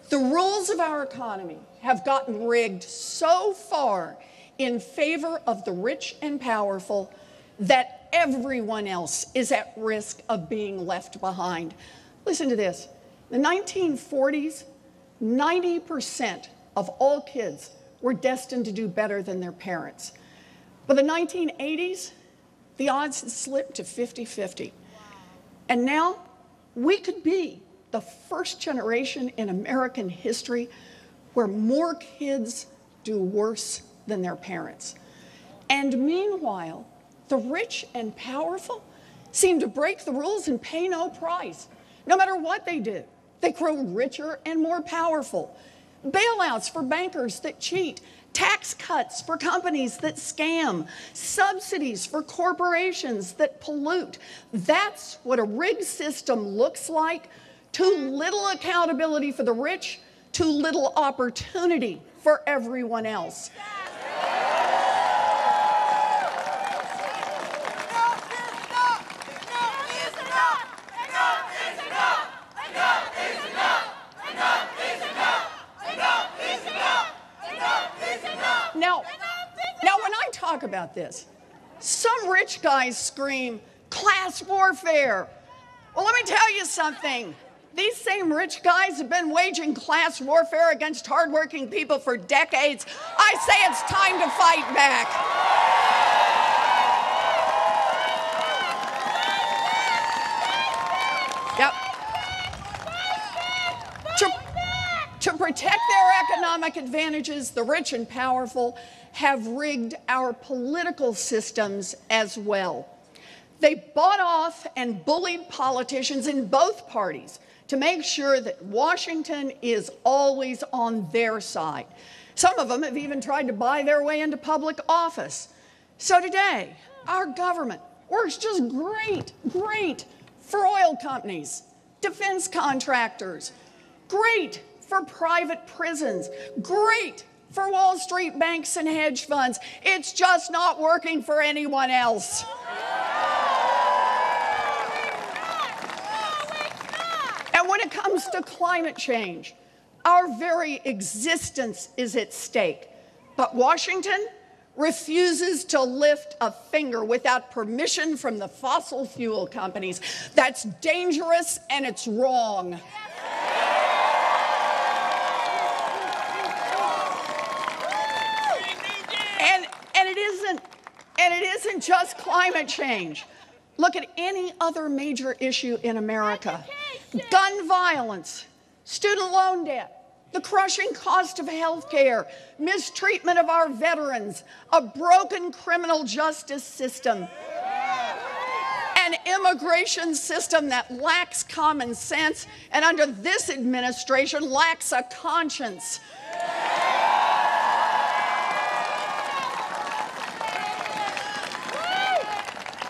the rules of our economy have gotten rigged so far in favor of the rich and powerful that everyone else is at risk of being left behind. Listen to this. In the 1940s, 90% of all kids were destined to do better than their parents. By the 1980s, the odds had slipped to 50-50. And now, we could be the first generation in American history where more kids do worse than their parents. And meanwhile, the rich and powerful seem to break the rules and pay no price. No matter what they do, they grow richer and more powerful. Bailouts for bankers that cheat, tax cuts for companies that scam, subsidies for corporations that pollute. That's what a rigged system looks like. Too little accountability for the rich, too little opportunity for everyone else. Now, when I talk about this, some rich guys scream, class warfare. Well, let me tell you something. These same rich guys have been waging class warfare against hardworking people for decades. I say it's time to fight back. Yep. To protect their economic advantages, the rich and powerful have rigged our political systems as well. They bought off and bullied politicians in both parties to make sure that Washington is always on their side. Some of them have even tried to buy their way into public office. So today, our government works just great for oil companies, defense contractors, great for private prisons, great for Wall Street banks and hedge funds. It's just not working for anyone else. And when it comes to climate change, our very existence is at stake. But Washington refuses to lift a finger without permission from the fossil fuel companies. That's dangerous and it's wrong. And it isn't just climate change. Look at any other major issue in America. Gun violence, student loan debt, the crushing cost of health care, mistreatment of our veterans, a broken criminal justice system, an immigration system that lacks common sense and under this administration lacks a conscience.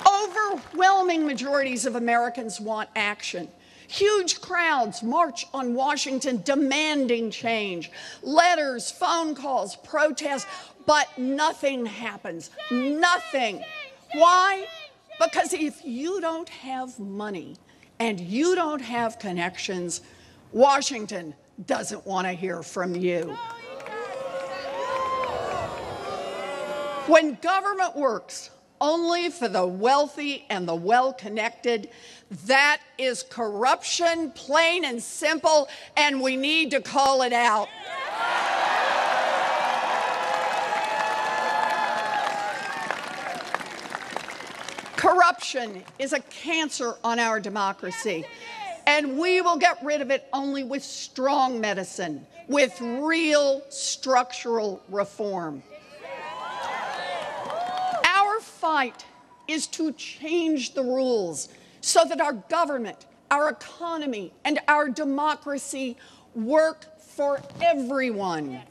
Overwhelming majorities of Americans want action. Huge crowds march on Washington demanding change. Letters, phone calls, protests, but nothing happens. Nothing. Why? Because if you don't have money and you don't have connections, Washington doesn't want to hear from you. When government works only for the wealthy and the well-connected, that is corruption, plain and simple, and we need to call it out. Corruption is a cancer on our democracy, and we will get rid of it only with strong medicine, with real structural reform. Our fight is to change the rules so that our government, our economy, and our democracy work for everyone.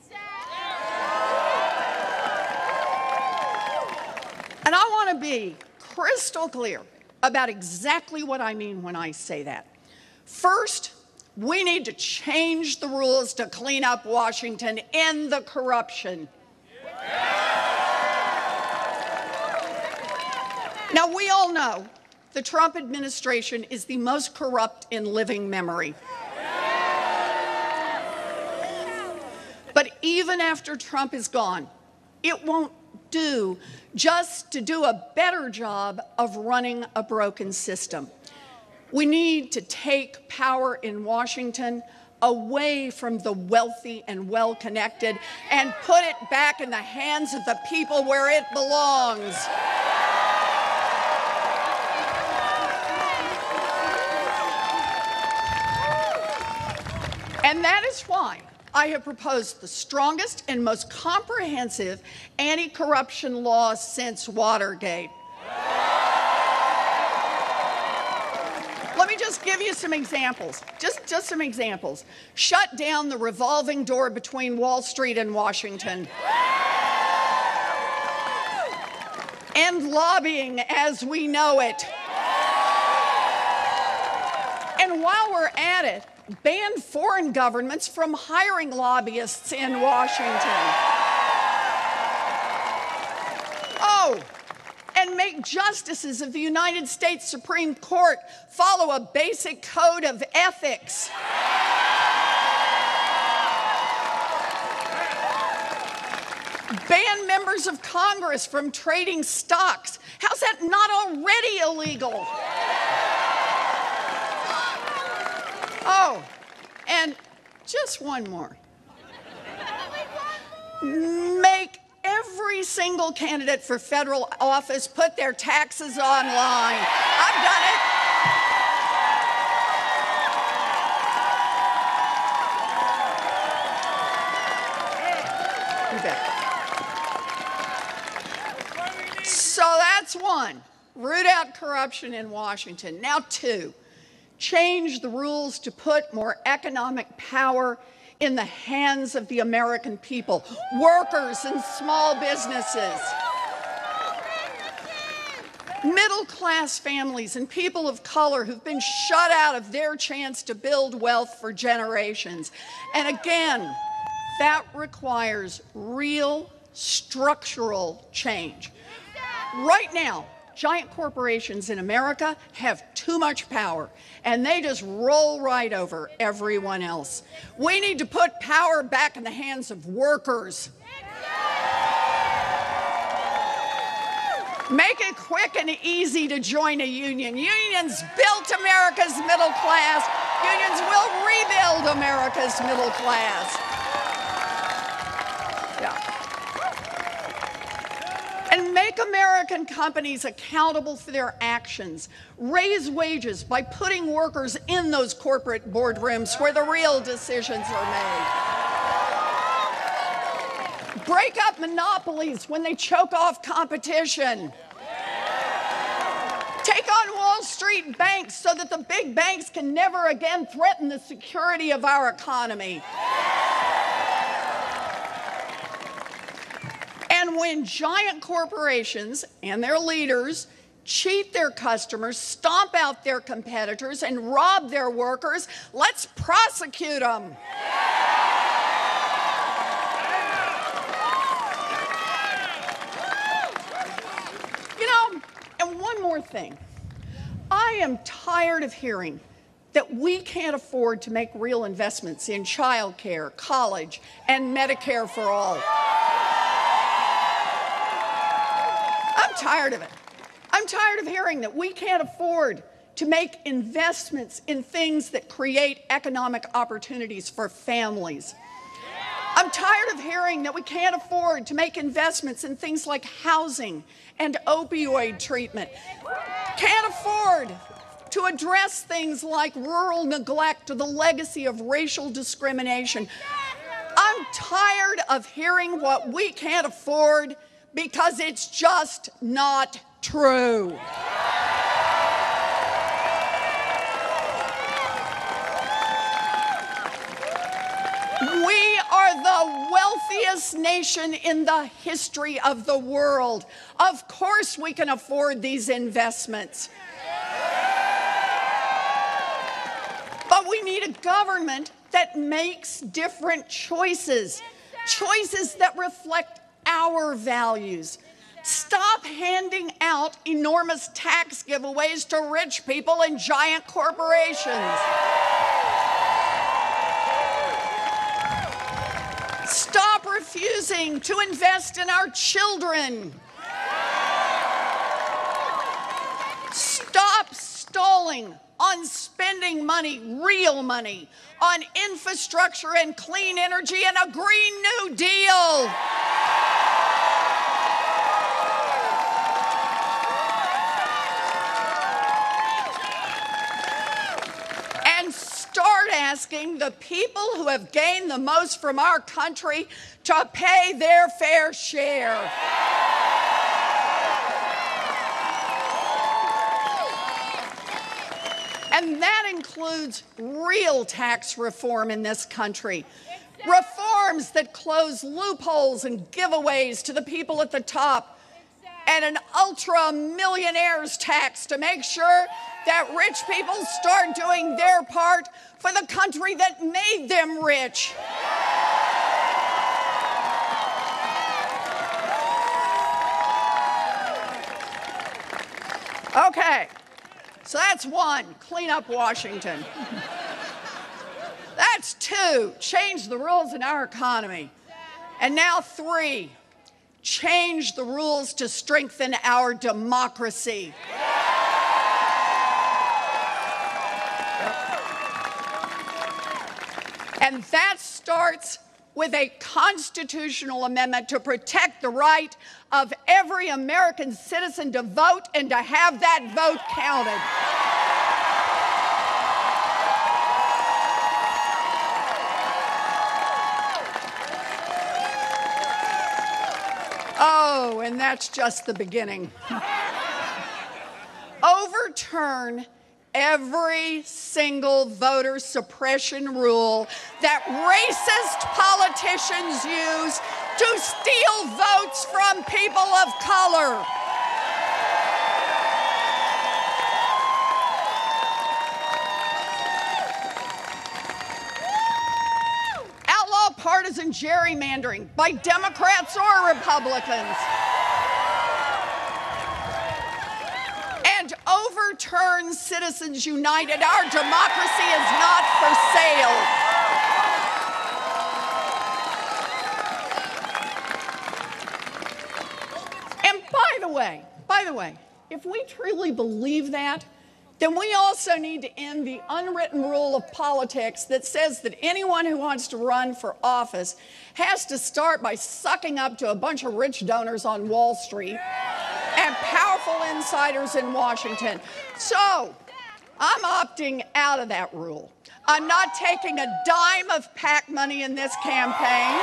And I want to be crystal clear about exactly what I mean when I say that. First, we need to change the rules to clean up Washington, end the corruption. Now, we all know the Trump administration is the most corrupt in living memory. But even after Trump is gone, it won't do just to do a better job of running a broken system. We need to take power in Washington away from the wealthy and well-connected and put it back in the hands of the people where it belongs. And that is why I have proposed the strongest and most comprehensive anti-corruption law since Watergate. Let me just give you some examples, just some examples. Shut down the revolving door between Wall Street and Washington. End lobbying as we know it. And while we're at it, ban foreign governments from hiring lobbyists in Washington. Oh, and make justices of the United States Supreme Court follow a basic code of ethics. Ban members of Congress from trading stocks. How's that not already illegal? Oh, and just one more. Make every single candidate for federal office put their taxes online. I've done it. You bet. So that's one. Root out corruption in Washington. Now two. Change the rules to put more economic power in the hands of the American people, workers and small businesses. Middle-class families and people of color who've been shut out of their chance to build wealth for generations. And again, that requires real structural change. Right now, giant corporations in America have too much power, and they just roll right over everyone else. We need to put power back in the hands of workers. Make it quick and easy to join a union. Unions built America's middle class. Unions will rebuild America's middle class. Yeah. And make American companies accountable for their actions. Raise wages by putting workers in those corporate boardrooms where the real decisions are made. Break up monopolies when they choke off competition. Take on Wall Street banks so that the big banks can never again threaten the security of our economy. And when giant corporations and their leaders cheat their customers, stomp out their competitors, and rob their workers, let's prosecute them. You know, and one more thing. I am tired of hearing that we can't afford to make real investments in childcare, college, and Medicare for all. I'm tired of it. I'm tired of hearing that we can't afford to make investments in things that create economic opportunities for families. I'm tired of hearing that we can't afford to make investments in things like housing and opioid treatment. Can't afford to address things like rural neglect or the legacy of racial discrimination. I'm tired of hearing what we can't afford because it's just not true. greatest nation in the history of the world. Of course we can afford these investments. But we need a government that makes different choices, choices that reflect our values. Stop handing out enormous tax giveaways to rich people and giant corporations. Stop refusing to invest in our children. Stop stalling on spending money, real money, on infrastructure and clean energy and a Green New Deal. And start asking the people who have gained the most from our country to pay their fair share. And that includes real tax reform in this country. Reforms that close loopholes and giveaways to the people at the top. And an ultra-millionaires tax to make sure that rich people start doing their part for the country that made them rich. Okay. So that's one, clean up Washington. That's two, change the rules in our economy. And now three, change the rules to strengthen our democracy. And that starts with a constitutional amendment to protect the right of every American citizen to vote and to have that vote counted. Oh, and that's just the beginning. Overturn every single voter suppression rule that racist politicians use to steal votes from people of color. Outlaw partisan gerrymandering by Democrats or Republicans. And overturn Citizens United. Our democracy is not for sale. And by the way, if we truly believe that, then we also need to end the unwritten rule of politics that says that anyone who wants to run for office has to start by sucking up to a bunch of rich donors on Wall Street and powerful insiders in Washington. So, I'm opting out of that rule. I'm not taking a dime of PAC money in this campaign.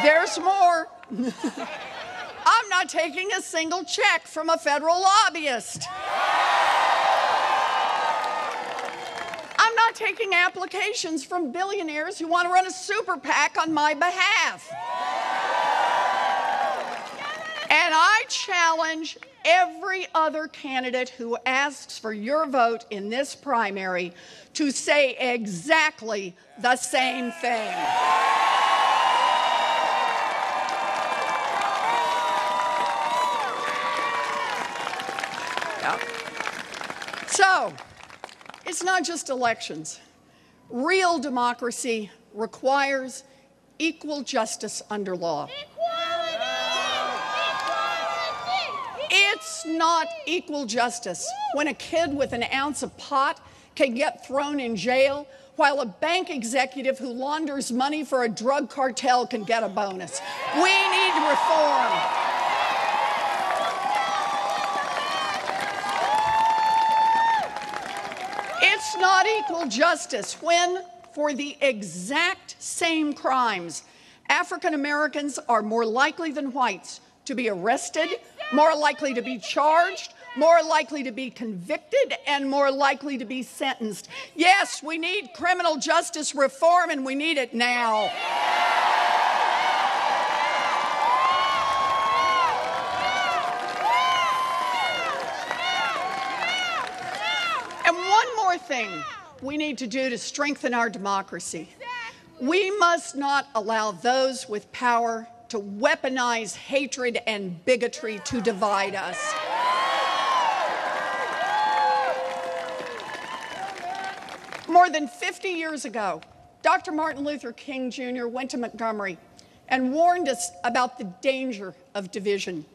There's more. I'm not taking a single check from a federal lobbyist. I'm not taking applications from billionaires who want to run a super PAC on my behalf. And I challenge every other candidate who asks for your vote in this primary to say exactly the same thing. So, it's not just elections. Real democracy requires equal justice under law. It's not equal justice when a kid with an ounce of pot can get thrown in jail while a bank executive who launders money for a drug cartel can get a bonus. We need reform. It's not equal justice when, for the exact same crimes. African Americans are more likely than whites to be arrested, more likely to be charged, more likely to be convicted, and more likely to be sentenced. Yes, we need criminal justice reform, and we need it now. And one more thing we need to do to strengthen our democracy. We must not allow those with power to weaponize hatred and bigotry to divide us. More than 50 years ago, Dr. Martin Luther King Jr. went to Montgomery and warned us about the danger of division.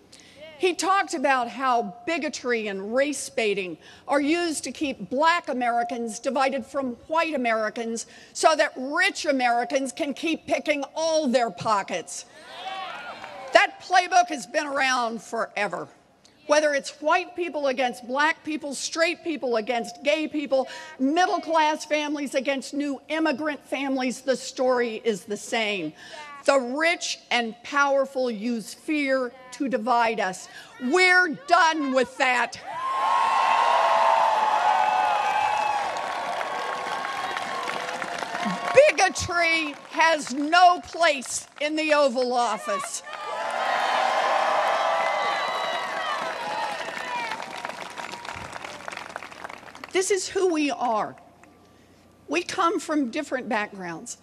He talked about how bigotry and race baiting are used to keep black Americans divided from white Americans so that rich Americans can keep picking all their pockets. That playbook has been around forever. Whether it's white people against black people, straight people against gay people, middle-class families against new immigrant families, the story is the same. The rich and powerful use fear to divide us. We're done with that. Bigotry has no place in the Oval Office. This is who we are. We come from different backgrounds,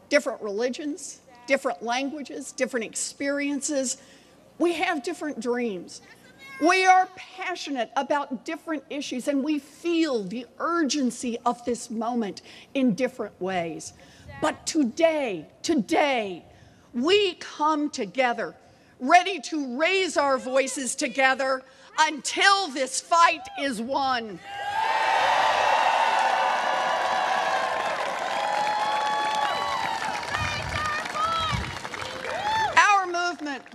different religions, different languages, different experiences. We have different dreams. We are passionate about different issues, and we feel the urgency of this moment in different ways. But today, we come together, ready to raise our voices together until this fight is won.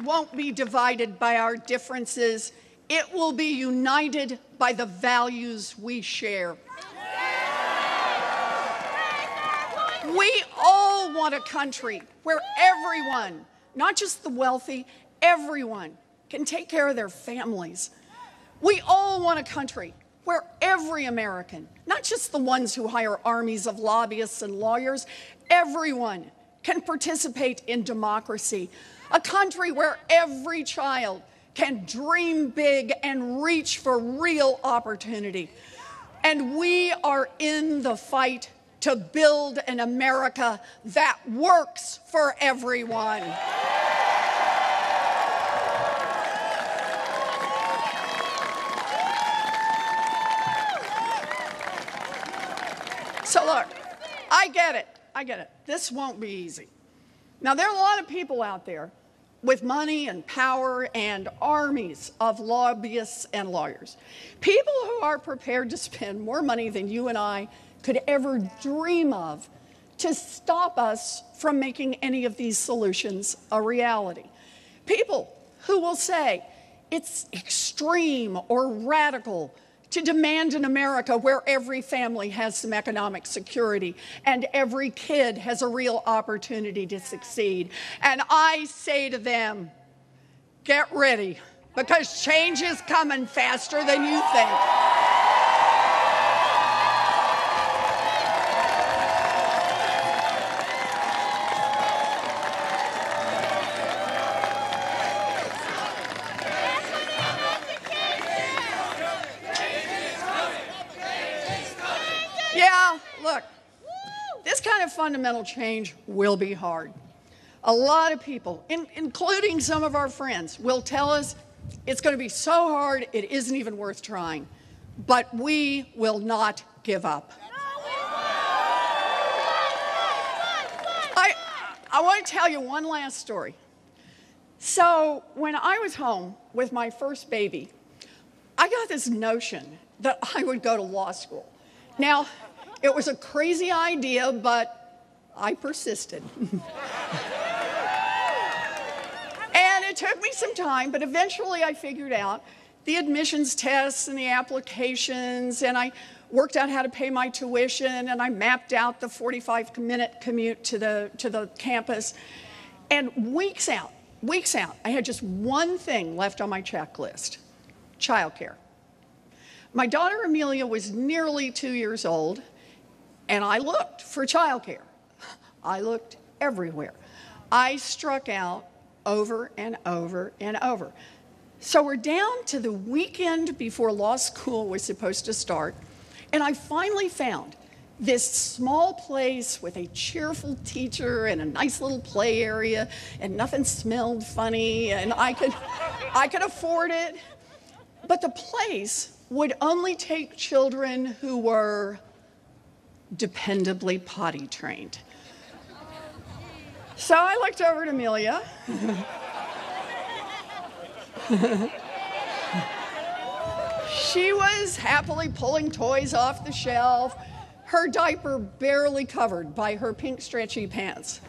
Won't be divided by our differences. It will be united by the values we share. We all want a country where everyone, not just the wealthy, everyone can take care of their families. We all want a country where every American, not just the ones who hire armies of lobbyists and lawyers, everyone can participate in democracy. A country where every child can dream big and reach for real opportunity. And we are in the fight to build an America that works for everyone. So look, I get it. This won't be easy. Now, there are a lot of people out there with money and power and armies of lobbyists and lawyers. People who are prepared to spend more money than you and I could ever dream of to stop us from making any of these solutions a reality. People who will say it's extreme or radical to demand an America where every family has some economic security and every kid has a real opportunity to succeed. And I say to them, get ready, because change is coming faster than you think. Yeah, look, this kind of fundamental change will be hard. A lot of people, including some of our friends, will tell us it's going to be so hard it isn't even worth trying. But we will not give up. I want to tell you one last story. So when I was home with my first baby, I got this notion that I would go to law school. Now, it was a crazy idea, but I persisted. And it took me some time, but eventually I figured out the admissions tests and the applications, and I worked out how to pay my tuition, and I mapped out the 45-minute commute to the campus. And weeks out, I had just one thing left on my checklist: childcare. My daughter Amelia was nearly 2 years old, and I looked for childcare. I looked everywhere. I struck out over and over and over. So we're down to the weekend before law school was supposed to start, and I finally found this small place with a cheerful teacher and a nice little play area, and nothing smelled funny, and I could afford it. But the place would only take children who were dependably potty trained. So I looked over at Amelia. She was happily pulling toys off the shelf, her diaper barely covered by her pink stretchy pants.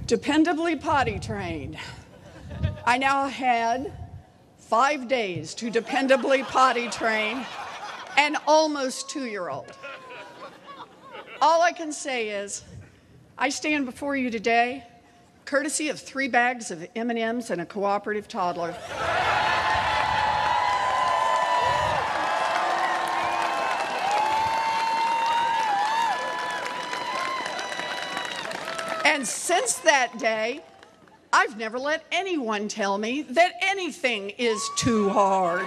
Dependably potty trained. I now had 5 days to dependably potty train an almost 2-year-old. All I can say is, I stand before you today courtesy of 3 bags of M&Ms and a cooperative toddler. And since that day, I've never let anyone tell me that anything is too hard.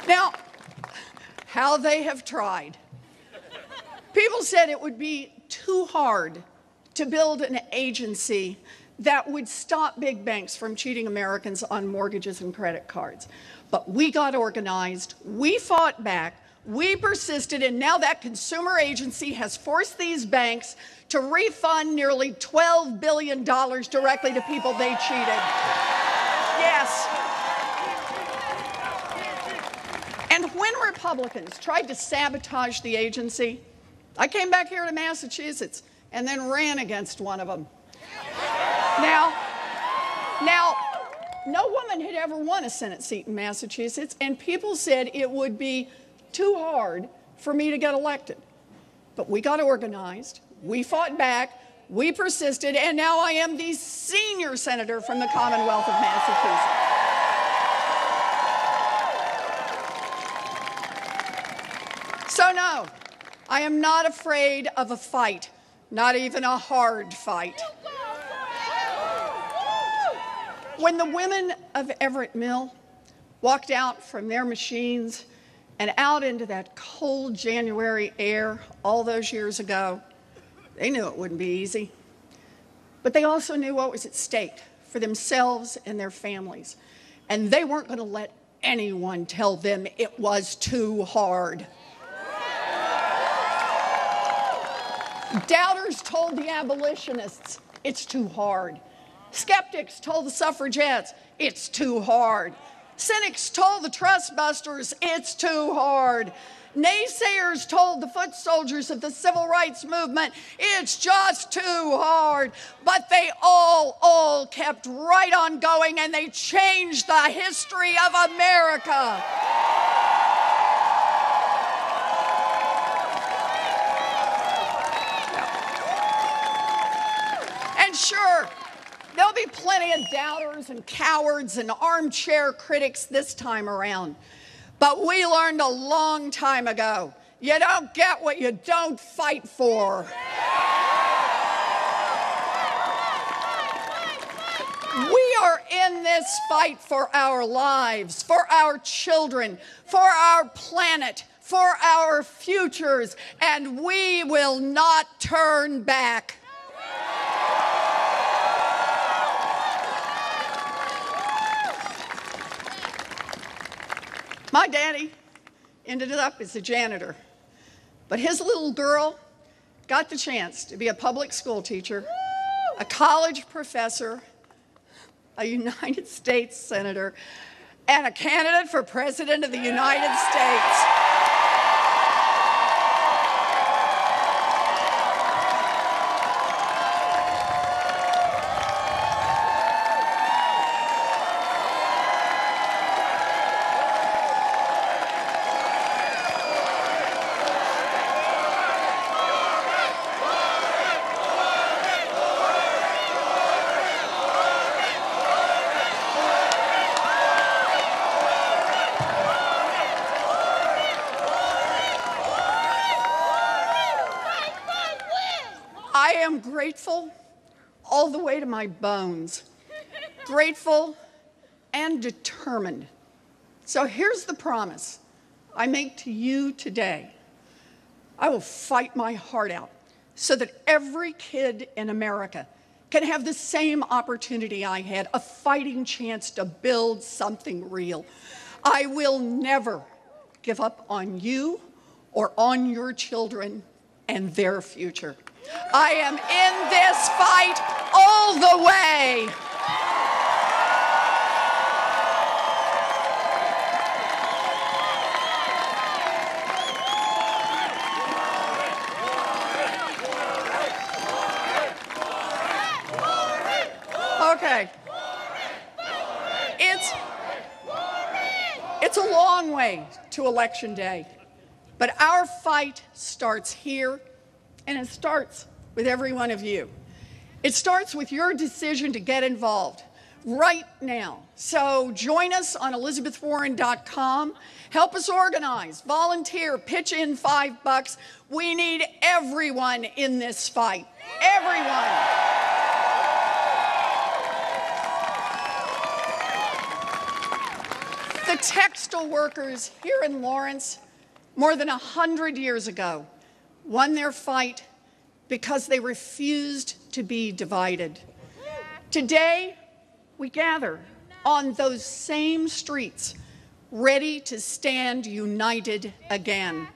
Now, how they have tried. People said it would be too hard to build an agency that would stop big banks from cheating Americans on mortgages and credit cards. But we got organized, we fought back, we persisted, and now that consumer agency has forced these banks to refund nearly $12 billion directly to people they cheated. Yes. And when Republicans tried to sabotage the agency, I came back here to Massachusetts and then ran against one of them. Now, no woman had ever won a Senate seat in Massachusetts, and people said it would be too hard for me to get elected. But we got organized, we fought back, we persisted, and now I am the senior senator from the Commonwealth of Massachusetts. So no, I am not afraid of a fight, not even a hard fight. When the women of Everett Mills walked out from their machines and out into that cold January air all those years ago, they knew it wouldn't be easy. But they also knew what was at stake for themselves and their families. And they weren't going to let anyone tell them it was too hard. Doubters told the abolitionists, it's too hard. Skeptics told the suffragettes, it's too hard. Cynics told the trust busters, it's too hard. Naysayers told the foot soldiers of the civil rights movement, it's just too hard. But they all kept right on going, and they changed the history of America. And sure, there'll be plenty of doubters and cowards and armchair critics this time around. But we learned a long time ago, you don't get what you don't fight for. We are in this fight for our lives, for our children, for our planet, for our futures, and we will not turn back. My daddy ended up as a janitor, but his little girl got the chance to be a public school teacher, a college professor, a United States senator, and a candidate for president of the United States. grateful all the way to my bones. Grateful and determined. So here's the promise I make to you today. I will fight my heart out so that every kid in America can have the same opportunity I had, a fighting chance to build something real. I will never give up on you or on your children and their future. I am in this fight all the way. Okay. It's a long way to Election Day, but our fight starts here, and it starts with every one of you. It starts with your decision to get involved right now. So join us on ElizabethWarren.com. Help us organize, volunteer, pitch in $5. We need everyone in this fight. Everyone. The textile workers here in Lawrence, more than 100 years ago, won their fight because they refused to be divided. Today, we gather on those same streets, ready to stand united again.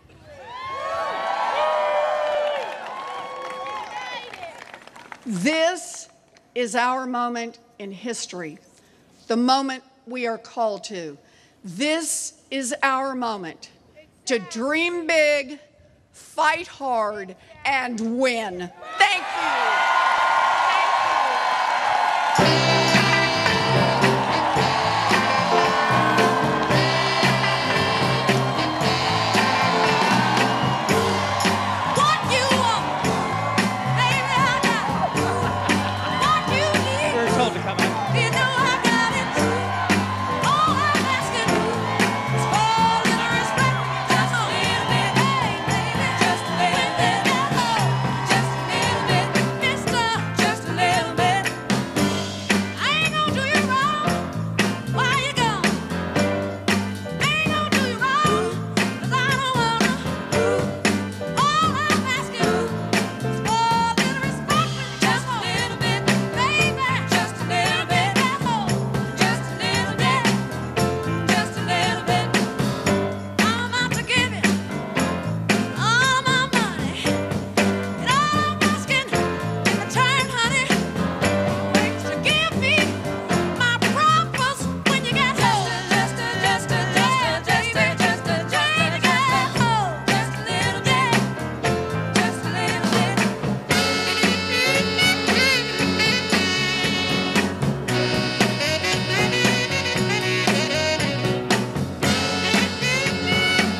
This is our moment in history, the moment we are called to. This is our moment to dream big, fight hard, and win.